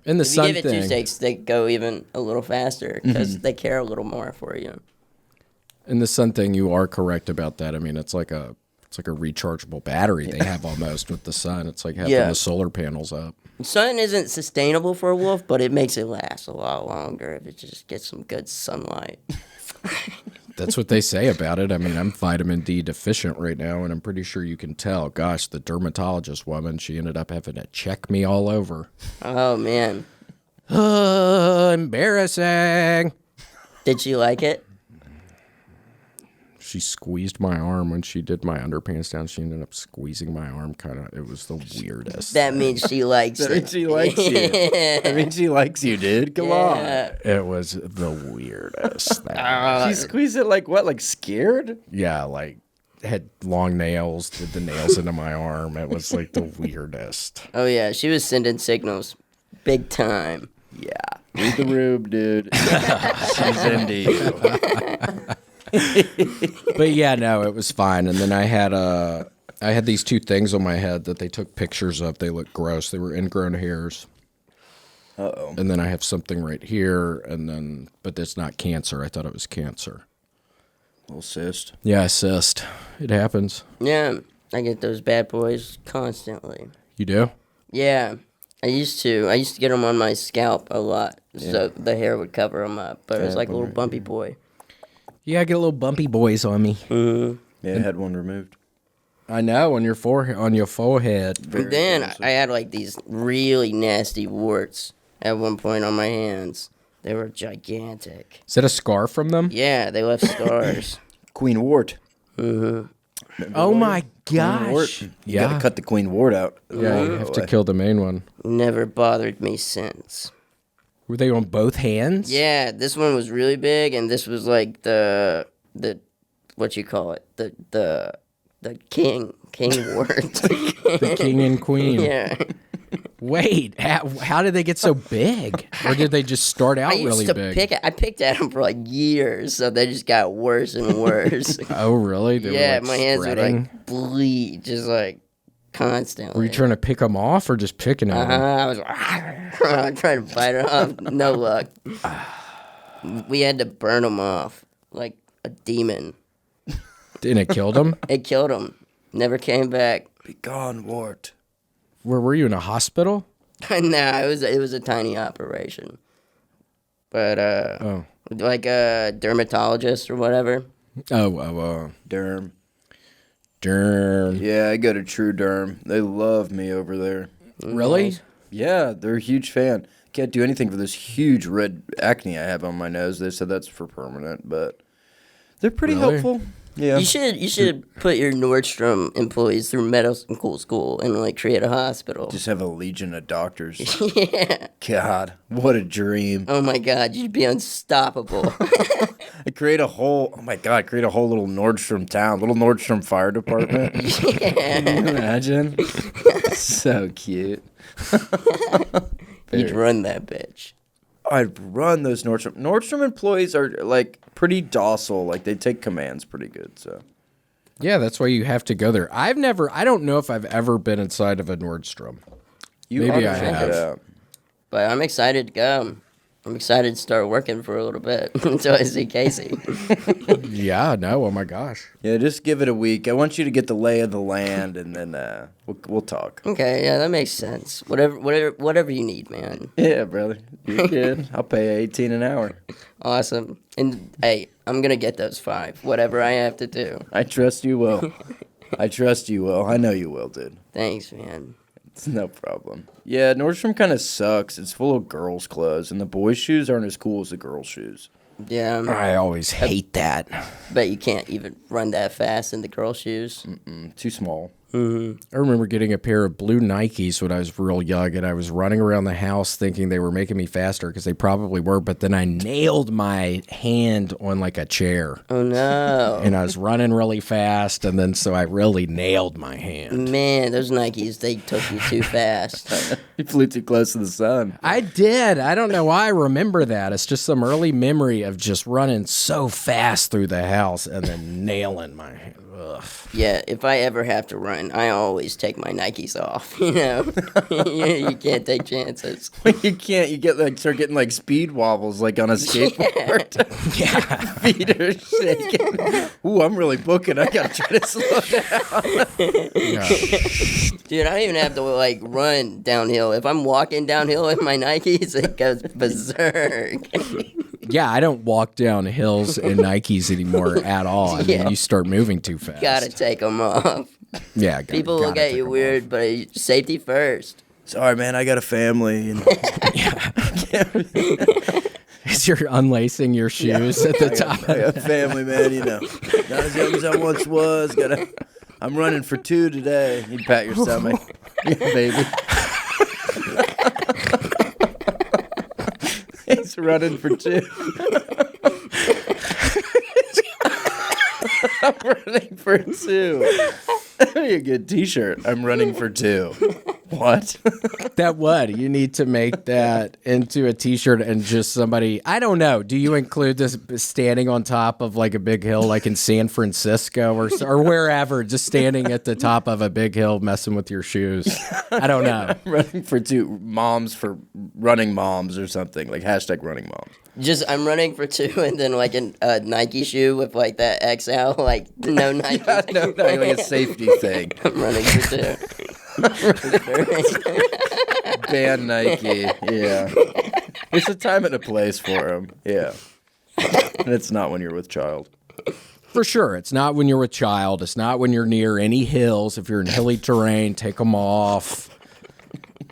And the If you sun give it 2 thing. steaks, they go even a little faster because they care a little more for you. And the sun thing, you are correct about that. I mean, it's like a rechargeable battery they have almost with the sun. It's like having Yeah. the solar panels up. Sun isn't sustainable for a wolf, but it makes it last a lot longer if it just gets some good sunlight. That's what they say about it. I mean, I'm vitamin D deficient right now, and I'm pretty sure you can tell. Gosh, the dermatologist woman, she ended up having to check me all over. Oh, man. Embarrassing. Did she like it? She squeezed my arm when she did my underpants down. She ended up squeezing my arm, kind of. It was the weirdest. That means she likes I it. mean, she likes you. I mean, she likes you, dude. Come Yeah. It was the weirdest thing. on. She squeezed it like what? Like scared? Yeah, like had long nails, did the nails into my arm. It was like the weirdest. Oh, yeah. She was sending signals. Big time. Yeah. Read the rube, dude. She's into you. But yeah, no, it was fine. And then I had these 2 things on my head that they took pictures of. They looked gross. They were ingrown hairs. Uh-oh. And then I have something right here, but it's not cancer. I thought it was cancer. Little cyst. Yeah, cyst. It happens. Yeah. I get those bad boys constantly. You do? Yeah. I used to get them on my scalp a lot, so the hair would cover them up. But it was like a little bumpy boy. Yeah, I get little bumpy boys on me. Yeah, I had one removed. I know, on your forehead. And then I had like these really nasty warts at one point on my hands. They were gigantic. Is that a scar from them? Yeah, they left scars. Queen wart. Oh my gosh. You Yeah. gotta cut the queen wart out. Yeah, you have to kill the main one. Never bothered me since. Were they on both hands? Yeah, this one was really big, and this was like the what you call it, the king wart. The king and queen. Yeah. Wait, how did they get so big? Or did they just start out I used really to big? I picked at them for like years, so they just got worse and worse. Oh, really? They Yeah, were, like, my hands spreading? would like bleed, just like constantly. Were you trying to pick them off or just picking at them? I was trying to bite it off. No luck. We had to burn them off like a demon. And it killed them? It killed him. Never came back. Be gone, wart. Where were you, in a hospital? Nah, it was a tiny operation. But like a dermatologist or whatever. Oh, Derm. Derm. Yeah, I go to True Derm. They love me over there. Really? Yeah, they're a huge fan. Can't do anything for this huge red acne I have on my nose. They said that's for permanent, but they're pretty Really? helpful. Yeah. You should put your Nordstrom employees through medical school and like create a hospital. Just have a legion of doctors. Yeah. God, what a dream. Oh my God, you'd be unstoppable. Create a whole little Nordstrom town, little Nordstrom fire department. Can you imagine? So cute. You'd run that bitch. I'd run those Nordstrom. Nordstrom employees are like pretty docile. Like they take commands pretty good. So Yeah, that's why you have to go there. I don't know if I've ever been inside of a Nordstrom. Maybe I have. But I'm excited to go. I'm excited to start working for a little bit until I see Casey. Yeah, no, oh my gosh. Yeah, just give it a week. I want you to get the lay of the land, and then we'll talk. Okay, yeah, that makes sense. Whatever you need, man. Yeah, brother, you're good. I'll pay 18 an hour. Awesome. And hey, I'm gonna get those 5. Whatever I have to do. I trust you will. I trust you will. I know you will, dude. Thanks, man. It's no problem. Yeah, Nordstrom kind of sucks. It's full of girls' clothes, and the boys' shoes aren't as cool as the girls' shoes. Yeah. I always hate that. Bet you can't even run that fast in the girl shoes. Too small. I remember getting a pair of blue Nikes when I was real young, and I was running around the house thinking they were making me faster because they probably were, but then I nailed my hand on like a chair. Oh, no. And I was running really fast, and then so I really nailed my hand. Man, those Nikes, they took you too fast. You flew too close to the sun. I did. I don't know why I remember that. It's just some early memory of just running so fast through the house and then nailing my hand. Ugh. Yeah, if I ever have to run, I always take my Nikes off, you know? You can't take chances. You can't. You start getting like speed wobbles like on a skateboard. Yeah. Feet are shaking. Ooh, I'm really booking. I gotta try to slow down. Dude, I don't even have to like run downhill. If I'm walking downhill with my Nikes, it goes berserk. Yeah, I don't walk down hills in Nikes anymore at all. I mean, you start moving too fast. Gotta take them off. Yeah, People look at you weird, but safety first. Sorry, man. I got a family. And As you're unlacing your shoes at the top. I got a family, man. You know, not as young as I once was. I'm running for 2 today. You pat your stomach, yeah, baby. He's running for 2. I'm running for 2. That'd be a good T-shirt. I'm running for 2. What? That would. You need to make that into a T-shirt and just somebody. I don't know. Do you include this standing on top of like a big hill, like in San Francisco or wherever, just standing at the top of a big hill, messing with your shoes? I don't know. Running for 2. Moms for running moms or something like #running moms. Just I'm running for 2, and then like a Nike shoe with like that XL, like no Nike. Yeah, no, like a safety thing. I'm running for 2. Ban Nike. Yeah, it's a time and a place for them. Yeah, and it's not when you're with child. For sure. It's not when you're with child. It's not when you're near any hills. If you're in hilly terrain, take them off.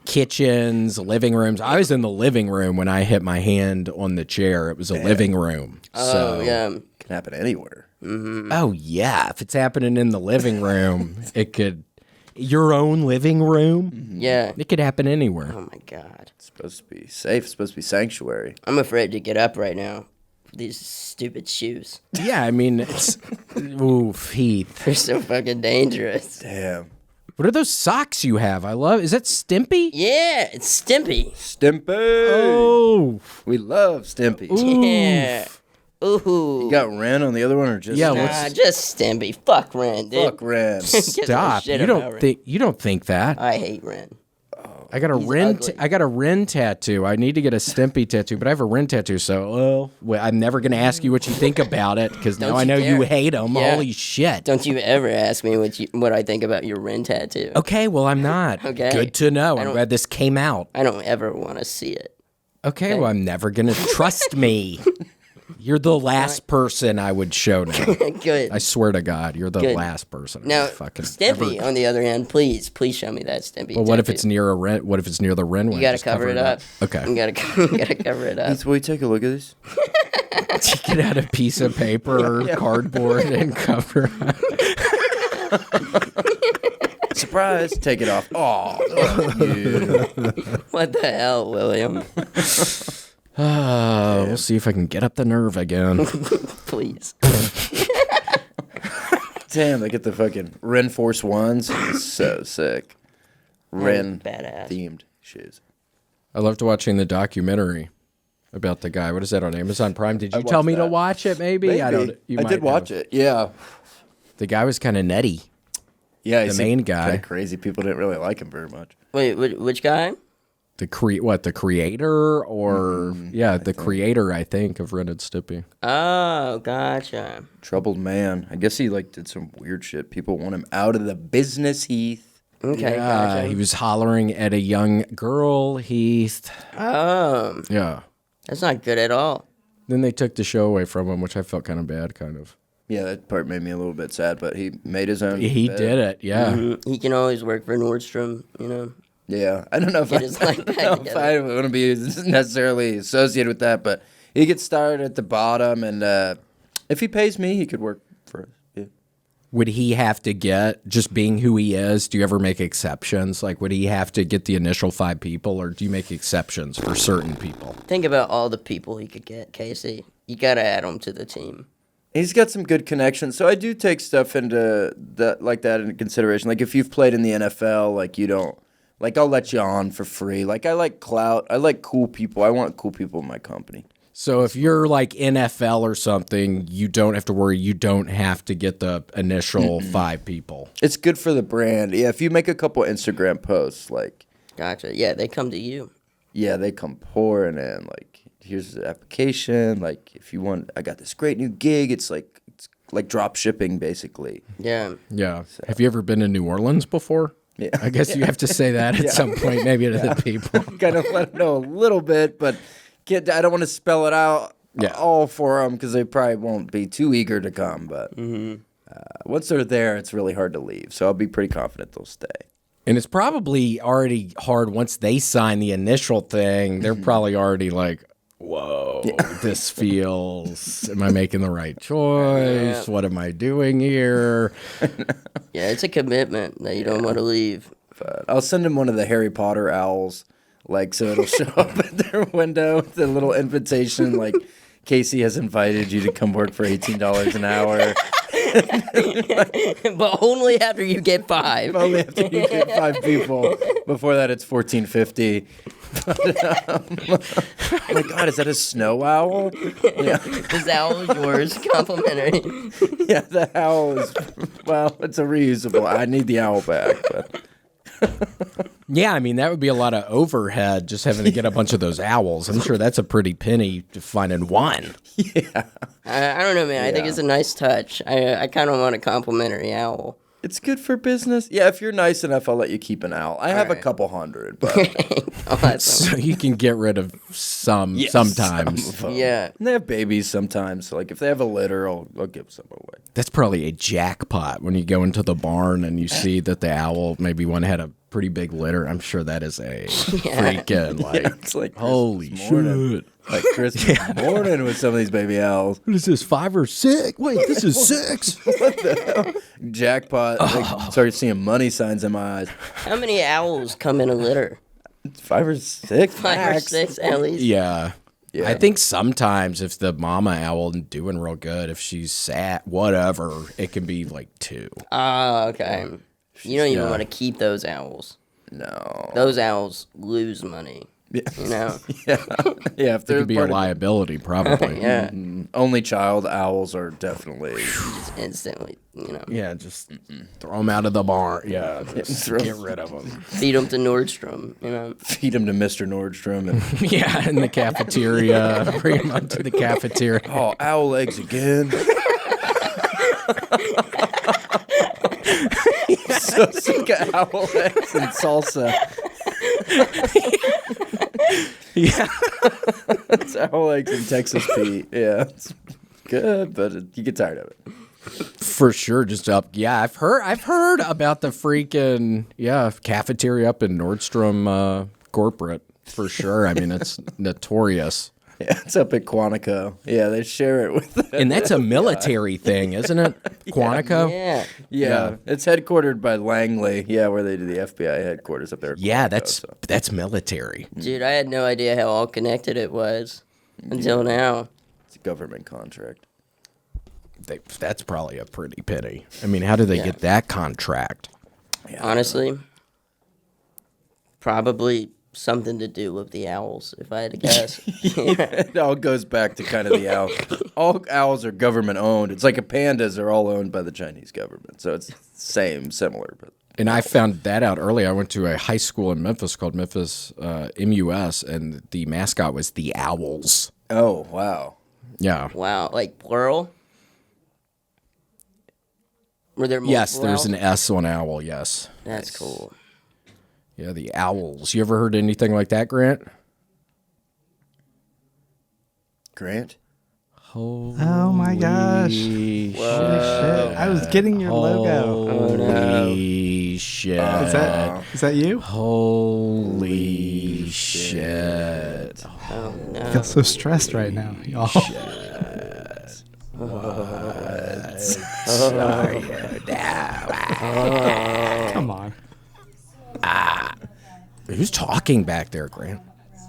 Kitchens, living rooms. I was in the living room when I hit my hand on the chair. It was a living room. Oh, yeah. It can happen anywhere. Mm-hmm. Oh, yeah. If it's happening in the living room, it could. Your own living room? Yeah. It could happen anywhere. Oh, my God. It's supposed to be safe. It's supposed to be sanctuary. I'm afraid to get up right now. These stupid shoes. Yeah, I mean, it's. Oof, Heath. They're so fucking dangerous. Damn. What are those socks you have? I love. Is that Stimpy? Yeah, it's Stimpy. Stimpy. Oh. We love Stimpy. Yeah. Ooh. You got Ren on the other one, or just just Stimpy. Fuck Ren, dude. Fuck Ren. Gives a Stop. shit You about don't Ren. think that. I hate Ren. I got a He's Ren. ugly. I got a Ren tattoo. I need to get a Stimpy tattoo, but I have a Ren tattoo. So, I'm never gonna ask you what you think about it because now Don't I you know dare. you hate him. Yeah. Holy shit! Don't you ever ask me what I think about your Ren tattoo. Okay, well I'm not. Okay. Good to know. I'm don't- glad this came out. I don't ever want to see it. Okay, well I'm never gonna trust me. You're the last person I would show now. Good. I swear to God, you're the Good. last person. I Now, would fucking Stimpy, ever- on the other hand, please show me that Stimpy. Well, what if tattoo. it's near a Ren? What if it's near the Ren one? You gotta Just cover it up. Okay. You gotta cover it up. Will you take a look at this? Get out a piece of paper, cardboard, and cover. Surprise! Take it off. Oh, yeah. What the hell, William? We'll see if I can get up the nerve again. Please. Damn, they get the fucking Ren Force Ones. So sick. Ren Badass. themed shoes. I loved watching the documentary about the guy. What is that on Amazon Prime? Did you I tell me watched to that. watch it? Maybe. I don't. You I might did watch have. it. Yeah. The guy was kind of nutty. Yeah, The main guy. Kind of crazy. People didn't really like him very much. Wait, which guy? The creator or the creator, I think, of Ren and Stimpy. Oh, gotcha. Troubled man. I guess he did some weird shit. People want him out of the business, Heath. Okay, Yeah, gotcha. he was hollering at a young girl, Heath. Oh, Yeah. that's not good at all. Then they took the show away from him, which I felt kind of bad, kind of. Yeah, that part made me a little bit sad, but he made his own. He bed. did it, yeah. He can always work for Nordstrom, you know. Yeah, I don't know if Get his life back together. I want to be necessarily associated with that, but he gets started at the bottom, and if he pays me, he could work for us. Yeah. Would he have to get, just being who he is, do you ever make exceptions? Like, would he have to get the initial 5 people, or do you make exceptions for certain people? Think about all the people he could get, Casey. You gotta add them to the team. He's got some good connections, so I do take stuff into that into consideration. Like if you've played in the NFL, like you don't. Like, I'll let you on for free. Like, I like clout. I like cool people. I want cool people in my company. So if you're like NFL or something, you don't have to worry. You don't have to get the initial 5 people. It's good for the brand. Yeah, if you make a couple Instagram posts, like, Gotcha. Yeah, they come to you. yeah, they come pouring in. Like, here's the application. Like, if you want, I got this great new gig. It's like drop shipping, basically. Yeah. Yeah. Have you ever been to New Orleans before? Yeah. I guess you have to say that at some point, maybe to the people. Kind of let them know a little bit, but I don't want to spell it out all for them because they probably won't be too eager to come. But once they're there, it's really hard to leave. So I'll be pretty confident they'll stay. And it's probably already hard once they sign the initial thing. They're probably already like, whoa, this feels, am I making the right choice? What am I doing here? Yeah, it's a commitment that you don't want to leave. But I'll send them one of the Harry Potter owls, like, so it'll show up at their window with a little invitation, like, Casey has invited you to come work for $18 an hour. But only after you get 5. Only after you get 5 people. Before that, it's $14.50. Oh my God, is that a snow owl? Yeah, This owl is yours, complimentary. yeah, the owl is. Well, it's a reusable. I need the owl back. But. Yeah, I mean, that would be a lot of overhead just having to get a bunch of those owls. I'm sure that's a pretty penny to finding one. Yeah, I don't know, man. I think it's a nice touch. I kind of want a complimentary owl. it's good for business. Yeah, if you're nice enough, I'll let you keep an owl. I have a couple hundred, but Oh, that's So you can get rid of some sometimes. some of 'em. yeah. And they have babies sometimes. So, like, if they have a litter, I'll give some away. That's probably a jackpot when you go into the barn and you see that the owl, maybe one had a pretty big litter. I'm sure that is a freaking, like, It's like holy Christmas morning. shit. Like Christmas morning with some of these baby owls. What is this, 5 or 6? Wait, this is 6. Jackpot. Like, started seeing money signs in my eyes. How many owls come in a litter? 5 or 6. 5 or max. 6 at least. Yeah. Yeah. I think sometimes if the mama owl isn't doing real good, if she's sad, whatever, it can be like 2. Oh, okay. You don't even yeah. want to keep those owls. No. Those owls lose money. Yeah. You know? Yeah. Yeah. If It they're could be a part of- liability, probably. Yeah. only child owls are definitely. Just instantly, you know. Yeah, just throw them out of the barn. Yeah, just Throw- get rid of them. Feed them to Nordstrom, you know. Feed them to Mr. Nordstrom. And, Yeah, in the cafeteria. Bring them up to the cafeteria. oh, owl eggs again. So sick of owl eggs and salsa. Yeah. It's owl eggs and Texas Pete. Yeah, it's good, but you get tired of it. For sure, just up. Yeah, I've heard about the freaking cafeteria up in Nordstrom corporate. For sure. I mean, it's notorious. Yeah, it's up at Quantico. Yeah, they share it with. And that's a military thing, isn't it? Quantico? Yeah. Yeah, it's headquartered by Langley. Yeah, where they do the FBI headquarters up there. at Yeah, Quantico, that's military. Dude, I had no idea how all connected it was until now. It's a government contract. That's probably a pretty pity. I mean, how do they get that contract? Yeah, Honestly, probably something to do with the owls, if I had to guess. It all goes back to kind of the owl. All owls are government owned. It's like pandas are all owned by the Chinese government. So it's similar. But And I found that out early. I went to a high school in Memphis called Memphis MUS, and the mascot was the Owls. oh wow, Yeah. Wow, like plural? Were there multiple Yes, there's owls? an S on owl, yes. That's cool. Yeah, the Owls. You ever heard anything like that, Grant? Grant. Oh my gosh. Holy Holy shit. I was getting your logo. Holy shit. Is that you? Holy shit. Oh, no. I feel so stressed right now, y'all. Come on. Who's talking back there, Grant?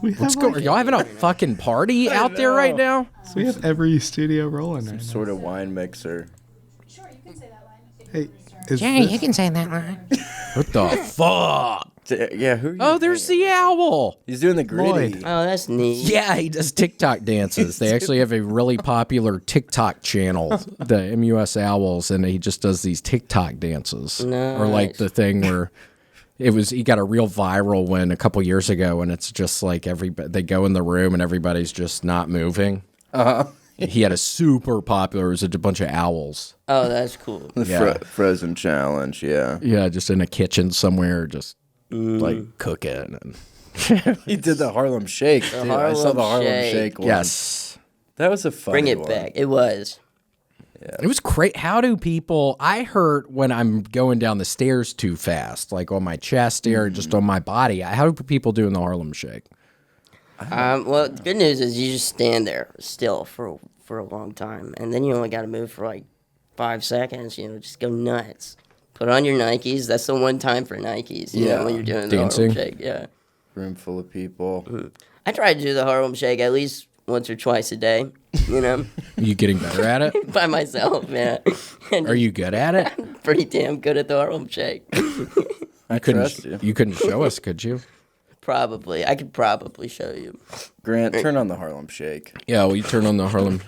We What's have, going? Are like, y'all having a fucking party out there right now? we have every studio rolling right now. Sort of wine mixer. Sure, you can say that line. Hey, is Yeah, this- you can say that line. What the fuck? Yeah, who? Are you Oh, there's thinking? the owl. He's doing the gritty. Lloyd. Oh, that's neat. Yeah, he does TikTok dances. They actually have a really popular TikTok channel, the MUS Owls, and he just does these TikTok dances. Or like Nice. the thing where he got a real viral one a couple years ago, and it's just like they go in the room and everybody's just not moving. He had a super popular. It was a bunch of owls. Oh, that's cool. The Yeah. Frozen challenge. Yeah, Yeah, just in a kitchen somewhere, just like cooking. And he did the Harlem Shake. Too. I saw Harlem the Harlem Shake. Shake one. yes. that was a fun. Bring it back. It was. It was great. How do people? I hurt when I'm going down the stairs too fast, like on my chest or just on my body. How do people do in the Harlem Shake? Well, the good news is you just stand there still for a long time, and then you only got to move for like 5 seconds. Just go nuts. Put on your Nikes. That's the one time for Nikes. You know, when you're doing the Dancing. Harlem Shake. Yeah. Room full of people. I try to do the Harlem Shake at least once or twice a day. Are you getting better at it? By myself, man. And Are you good at it? pretty damn good at the Harlem Shake. I trust you. You couldn't show us, could you? Probably. I could probably show you. Grant, turn on the Harlem Shake. Yeah, well, you turn on the Harlem.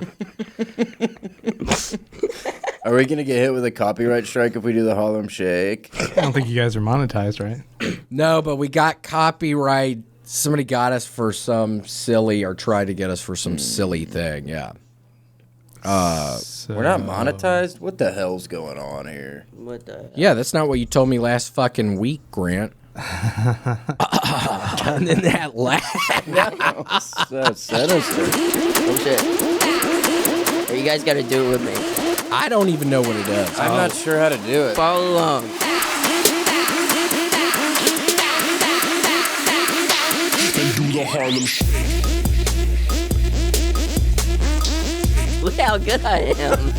Are we gonna get hit with a copyright strike if we do the Harlem Shake? I don't think you guys are monetized, right? No, but we got copyright. Somebody got us for some silly, or tried to get us for some silly thing. Yeah. So, We're not monetized? What the hell's going on here? What the? Yeah, that's not what you told me last fucking week, Grant. And then that laugh. So sinister. Oh, shit. Hey, you guys got to do it with me. I don't even know what it is. I'm not sure how to do it. Follow along. Look how good I am.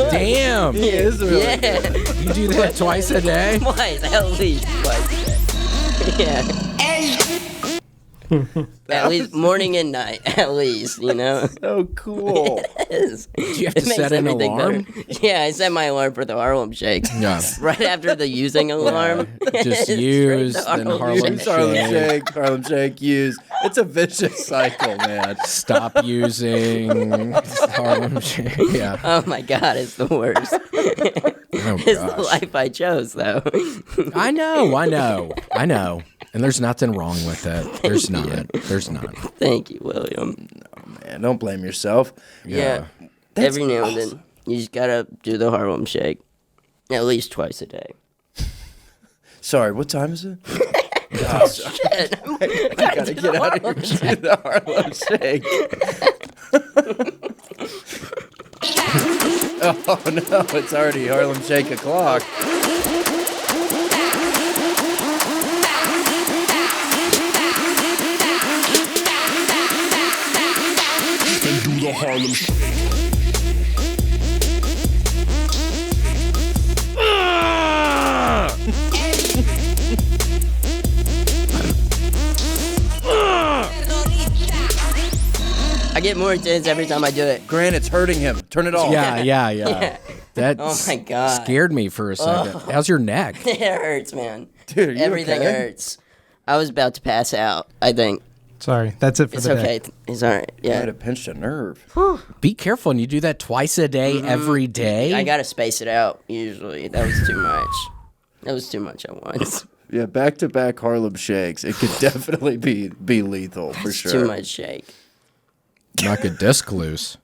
Damn. He is really Yeah. You do that twice a day? Twice, at least twice. Yeah. At least morning and night, at least, so cool. Yes. Do you have to It makes set an everything alarm? better. Yeah, I set my alarm for the Harlem Shake. Yeah. Right after the using alarm. Just Straight use, to then Harlem Use Harlem Shake. Shake, Harlem Shake, use. It's a vicious cycle, man. Stop using Harlem Shake. Yeah. Oh my God, it's the worst. Oh, It's the gosh. life I chose, though. I know. And there's nothing wrong with it. There's not. There's not. Thank you, William. Man, don't blame yourself. Yeah. Every now and then, you just gotta do the Harlem Shake. At least twice a day. Sorry, what time is it? Shit. I gotta get out of here and do the Harlem Shake. Oh no, it's already Harlem Shake o'clock. the Harlem Shake. I get more intense every time I do it. Grant, it's hurting him. Turn it off. Yeah. That Oh my God. scared me for a second. How's your neck? It hurts, man. Dude, are you Everything okay? hurts. I was about to pass out, I think. Sorry, that's it for It's the okay. day. It's all right. I had Yeah. to pinch a nerve. Be careful, and you do that twice a day, every day. I got to space it out, usually. That was too much. That was too much at once. Yeah, back-to-back Harlem Shakes. It could definitely be lethal, for sure. Too much shake. Knock a disc loose.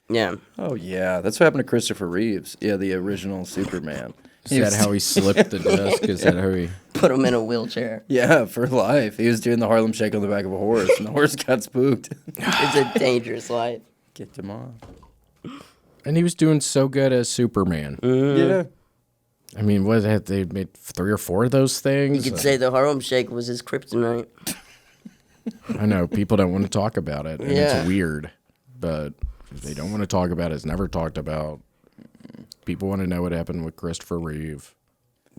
Yeah. Oh, yeah. That's what happened to Christopher Reeves. Yeah, the original Superman. Is that how he slipped the disc? Is that how he... Put him in a wheelchair. Yeah, for life. He was doing the Harlem Shake on the back of a horse, and the horse got spooked. It's a dangerous life. Kicked him off. And he was doing so good as Superman. Yeah. I mean, what had they made 3 or 4 of those things? You could say the Harlem Shake was his kryptonite. I know people don't want to talk about it, and Yeah. it's weird. But if they don't want to talk about it, it's never talked about. People want to know what happened with Christopher Reeve.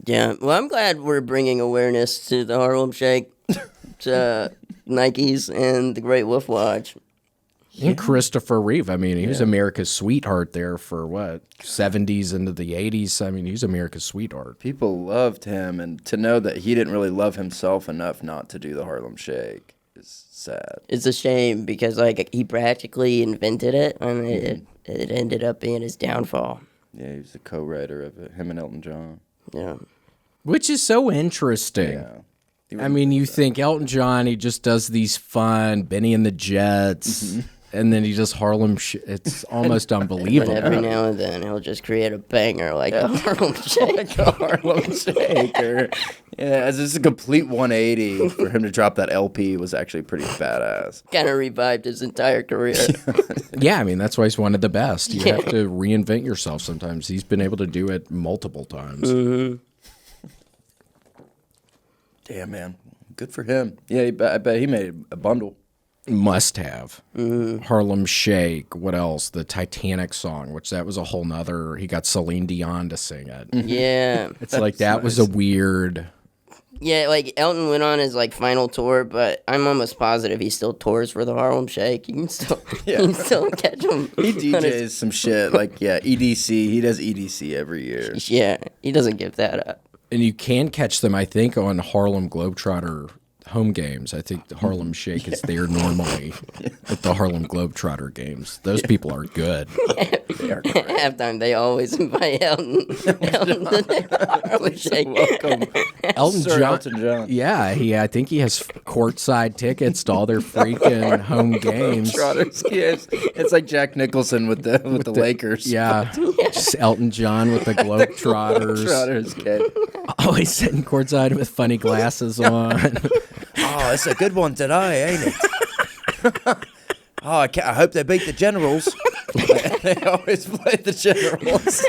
Yeah. Well, I'm glad we're bringing awareness to the Harlem Shake, to Nikes, and the Great Wolf Watch. And Christopher Reeve, I mean, he was America's sweetheart there for what, 70s into the 80s. I mean, he's America's sweetheart. People loved him, and to know that he didn't really love himself enough not to do the Harlem Shake is sad. It's a shame because like he practically invented it, and it ended up being his downfall. Yeah, he was the co-writer of it, him and Elton John. Yeah. Which is so interesting. Yeah. I mean, you think Elton John, he just does these fun Benny and the Jets, and then he does Harlem it's almost But unbelievable. every now and then he'll just create a banger like a Harlem Shake. Like a Harlem Shake. Yeah, it's just a complete 180 for him to drop that LP was actually pretty badass. Kind of revived his entire career. Yeah, I mean, that's why he's one of the best. You have to reinvent yourself sometimes. He's been able to do it multiple times. Damn, man. Good for him. Yeah, I bet he made a bundle. Must have. Harlem Shake. What else? The Titanic song, which that was a whole nother. He got Celine Dion to sing it. Yeah. It's like that was a weird. Yeah, like Elton went on his like final tour, but I'm almost positive he still tours for the Harlem Shake. You can still, you can still catch him. He DJs some shit like, EDC. He does EDC every year. Yeah, he doesn't give that up. And you can catch them, I think, on Harlem Globetrotter home games. I think the Harlem Shake is there normally at the Harlem Globetrotter games. Those people are good. Halftime, they always invite Elton to the Harlem Shake. Welcome. Sir Elton John. Yeah, I think he has courtside tickets to all their freaking home games. Trotters, yes. It's like Jack Nicholson with the Lakers. Yeah, just Elton John with the Globetrotters. Trotters, kid. Always sitting courtside with funny glasses on. Oh, it's a good one today, ain't it? I hope they beat the Generals. They always play the Generals.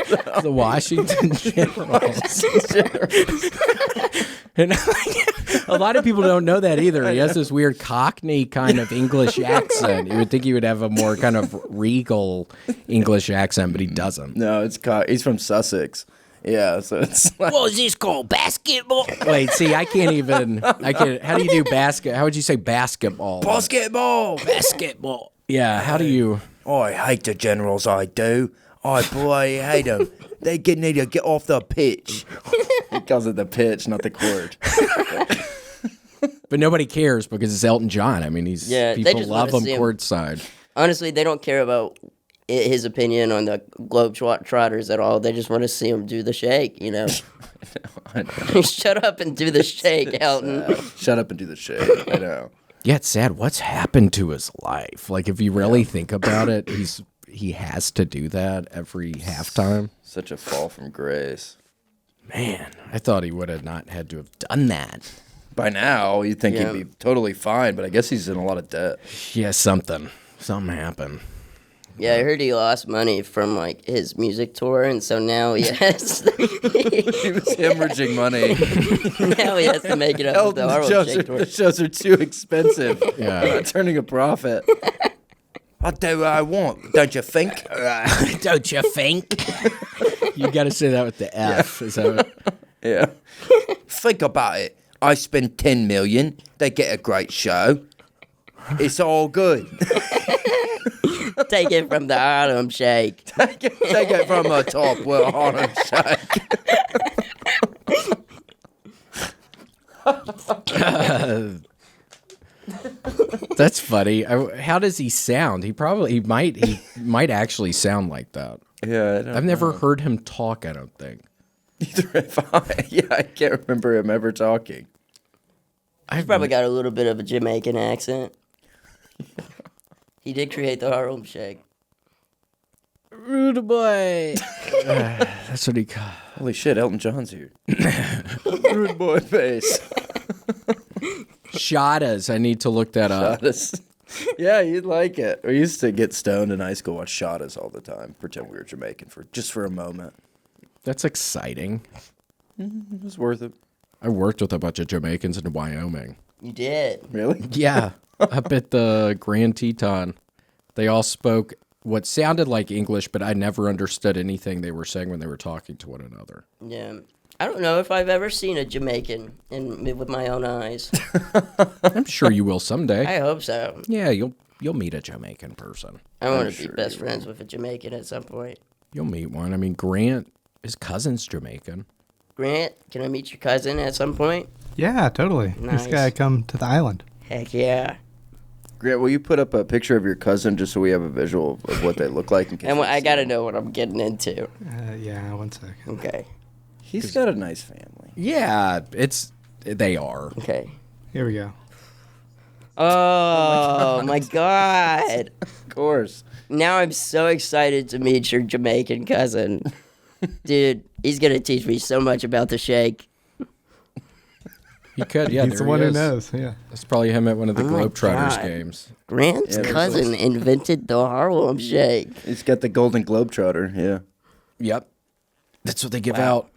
The Washington Generals. And a lot of people don't know that either. He has this weird Cockney kind of English accent. You would think he would have a more kind of regal English accent, but he doesn't. No, he's from Sussex. Yeah, so it's like... What is this called? Basketball? Wait, see, I can't. How do you do basket? How would you say basketball? Basketball! Basketball. Yeah, how do you... I hate the Generals, I do. I bloody hate them. They need to get off the pitch. He calls it the pitch, not the court. But nobody cares because it's Elton John. I mean, Yeah, they people just love wanna him see him. courtside. Honestly, they don't care about his opinion on the Globetrotters at all. They just want to see him do the shake, you know? Shut up and do the shake, Elton. Shut up and do the shake. I know. Yeah, it's sad. What's happened to his life? Like, if you really think about it, he has to do that every halftime. Such a fall from grace. Man, I thought he would have not had to have done that. By now, you'd think Yeah. he'd be totally fine, but I guess he's in a lot of debt. Yeah, something happened. Yeah, I heard he lost money from like his music tour, and so now he has He was hemorrhaging money. now he has to make it up with the Harlem Shake tour. The shows are too expensive. Yeah. We're not turning a profit. I do what I want, don't you think? Don't you think? You got to say that with the F. Is that what? Yeah. Think about it. I spend 10 million. They get a great show. It's all good. Take it from the Harlem Shake. Take it from the top with Harlem Shake. That's funny. How does he sound? He might actually sound like that. Yeah, I've never heard him talk, I don't think. Neither have I. Yeah, I can't remember him ever talking. He's probably got a little bit of a Jamaican accent. He did create the Harlem Shake. Rude boy. That's what he called. Holy shit, Elton John's here. Rude boy face. Shadas. I need to look that up. Shadas. Yeah, you'd like it. We used to get stoned in high school, watch Shadas all the time, pretend we were Jamaican for a moment. That's exciting. It was worth it. I worked with a bunch of Jamaicans in Wyoming. You did. Really? Yeah, up at the Grand Teton. They all spoke what sounded like English, but I never understood anything they were saying when they were talking to one another. Yeah. I don't know if I've ever seen a Jamaican with my own eyes. I'm sure you will someday. I hope so. Yeah, you'll meet a Jamaican person. I want to be sure best you friends with a Jamaican at some point. You'll meet one. I mean, Grant, his cousin's Jamaican. Grant, can I meet your cousin at some point? Yeah, totally. Nice. This guy come to the island. Heck yeah. Grant, will you put up a picture of your cousin just so we have a visual of what they look like? In case And we I see got to them? know what I'm getting into. Yeah, 1 second. Okay. He's got a nice family. Yeah, they are. Okay. Here we go. Oh, my God. Of course. Now I'm so excited to meet your Jamaican cousin. Dude, he's going to teach me so much about the shake. He could, yeah. He's the there one he who is. knows. Yeah. That's probably him at one of the Oh my Globetrotters God. games. Grant's Yeah, there's cousin those- invented the Harlem Shake. He's got the Golden Globetrotter, yeah. Yep. That's what they give Wow. out.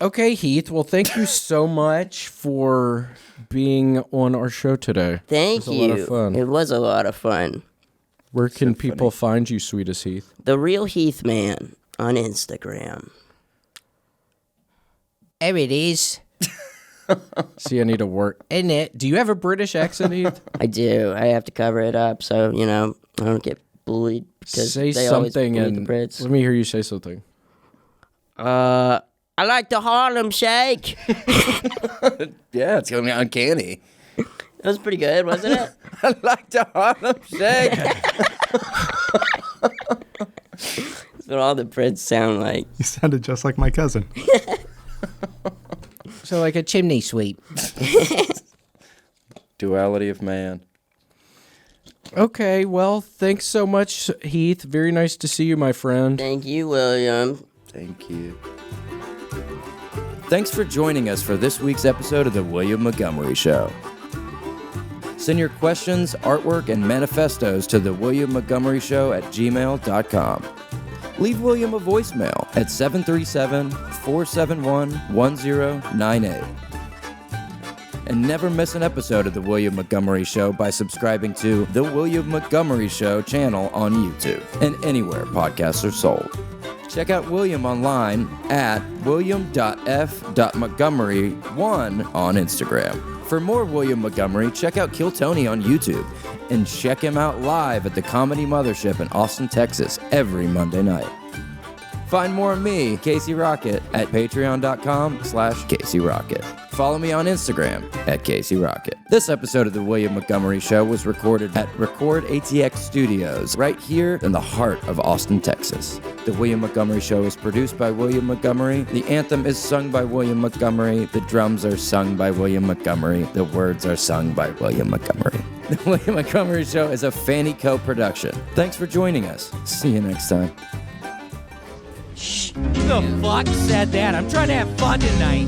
Okay, Heath. Well, thank you so much for being on our show today. Thank It was you. a lot of fun. It was a lot of fun. Where can people find you, sweetest Heath? The Real Heath Man on Instagram. There it is. See, I need to work. Isn't it? Do you have a British accent, Heath? I do. I have to cover it up so, I don't get bullied. Because Say they always something bully and the Brits. let me hear you say something. I like the Harlem Shake. Yeah, it's going to be uncanny. That was pretty good, wasn't it? I like the Harlem Shake. That's what all the Brits sound like. You sounded just like my cousin. So like a chimney sweep. Duality of man. Okay, well, thanks so much, Heath. Very nice to see you, my friend. Thank you, William. Thank you. Thanks for joining us for this week's episode of The William Montgomery Show. Send your questions, artwork, and manifestos to thewilliammontgomeryshow@gmail.com. Leave William a voicemail at 737-471-1098. And never miss an episode of The William Montgomery Show by subscribing to The William Montgomery Show channel on YouTube and anywhere podcasts are sold. Check out William online at william.f.montgomery1 on Instagram. For more William Montgomery, check out Kill Tony on YouTube and check him out live at the Comedy Mothership in Austin, Texas every Monday night. Find more of me, Casey Rocket, at patreon.com/Casey Rocket. Follow me on Instagram at Casey Rocket. This episode of The William Montgomery Show was recorded at Record ATX Studios, right here in the heart of Austin, Texas. The William Montgomery Show is produced by William Montgomery. The anthem is sung by William Montgomery. The drums are sung by William Montgomery. The words are sung by William Montgomery. The William Montgomery Show is a Fanny Co. production. Thanks for joining us. See you next time. Who the fuck said that? I'm trying to have fun tonight.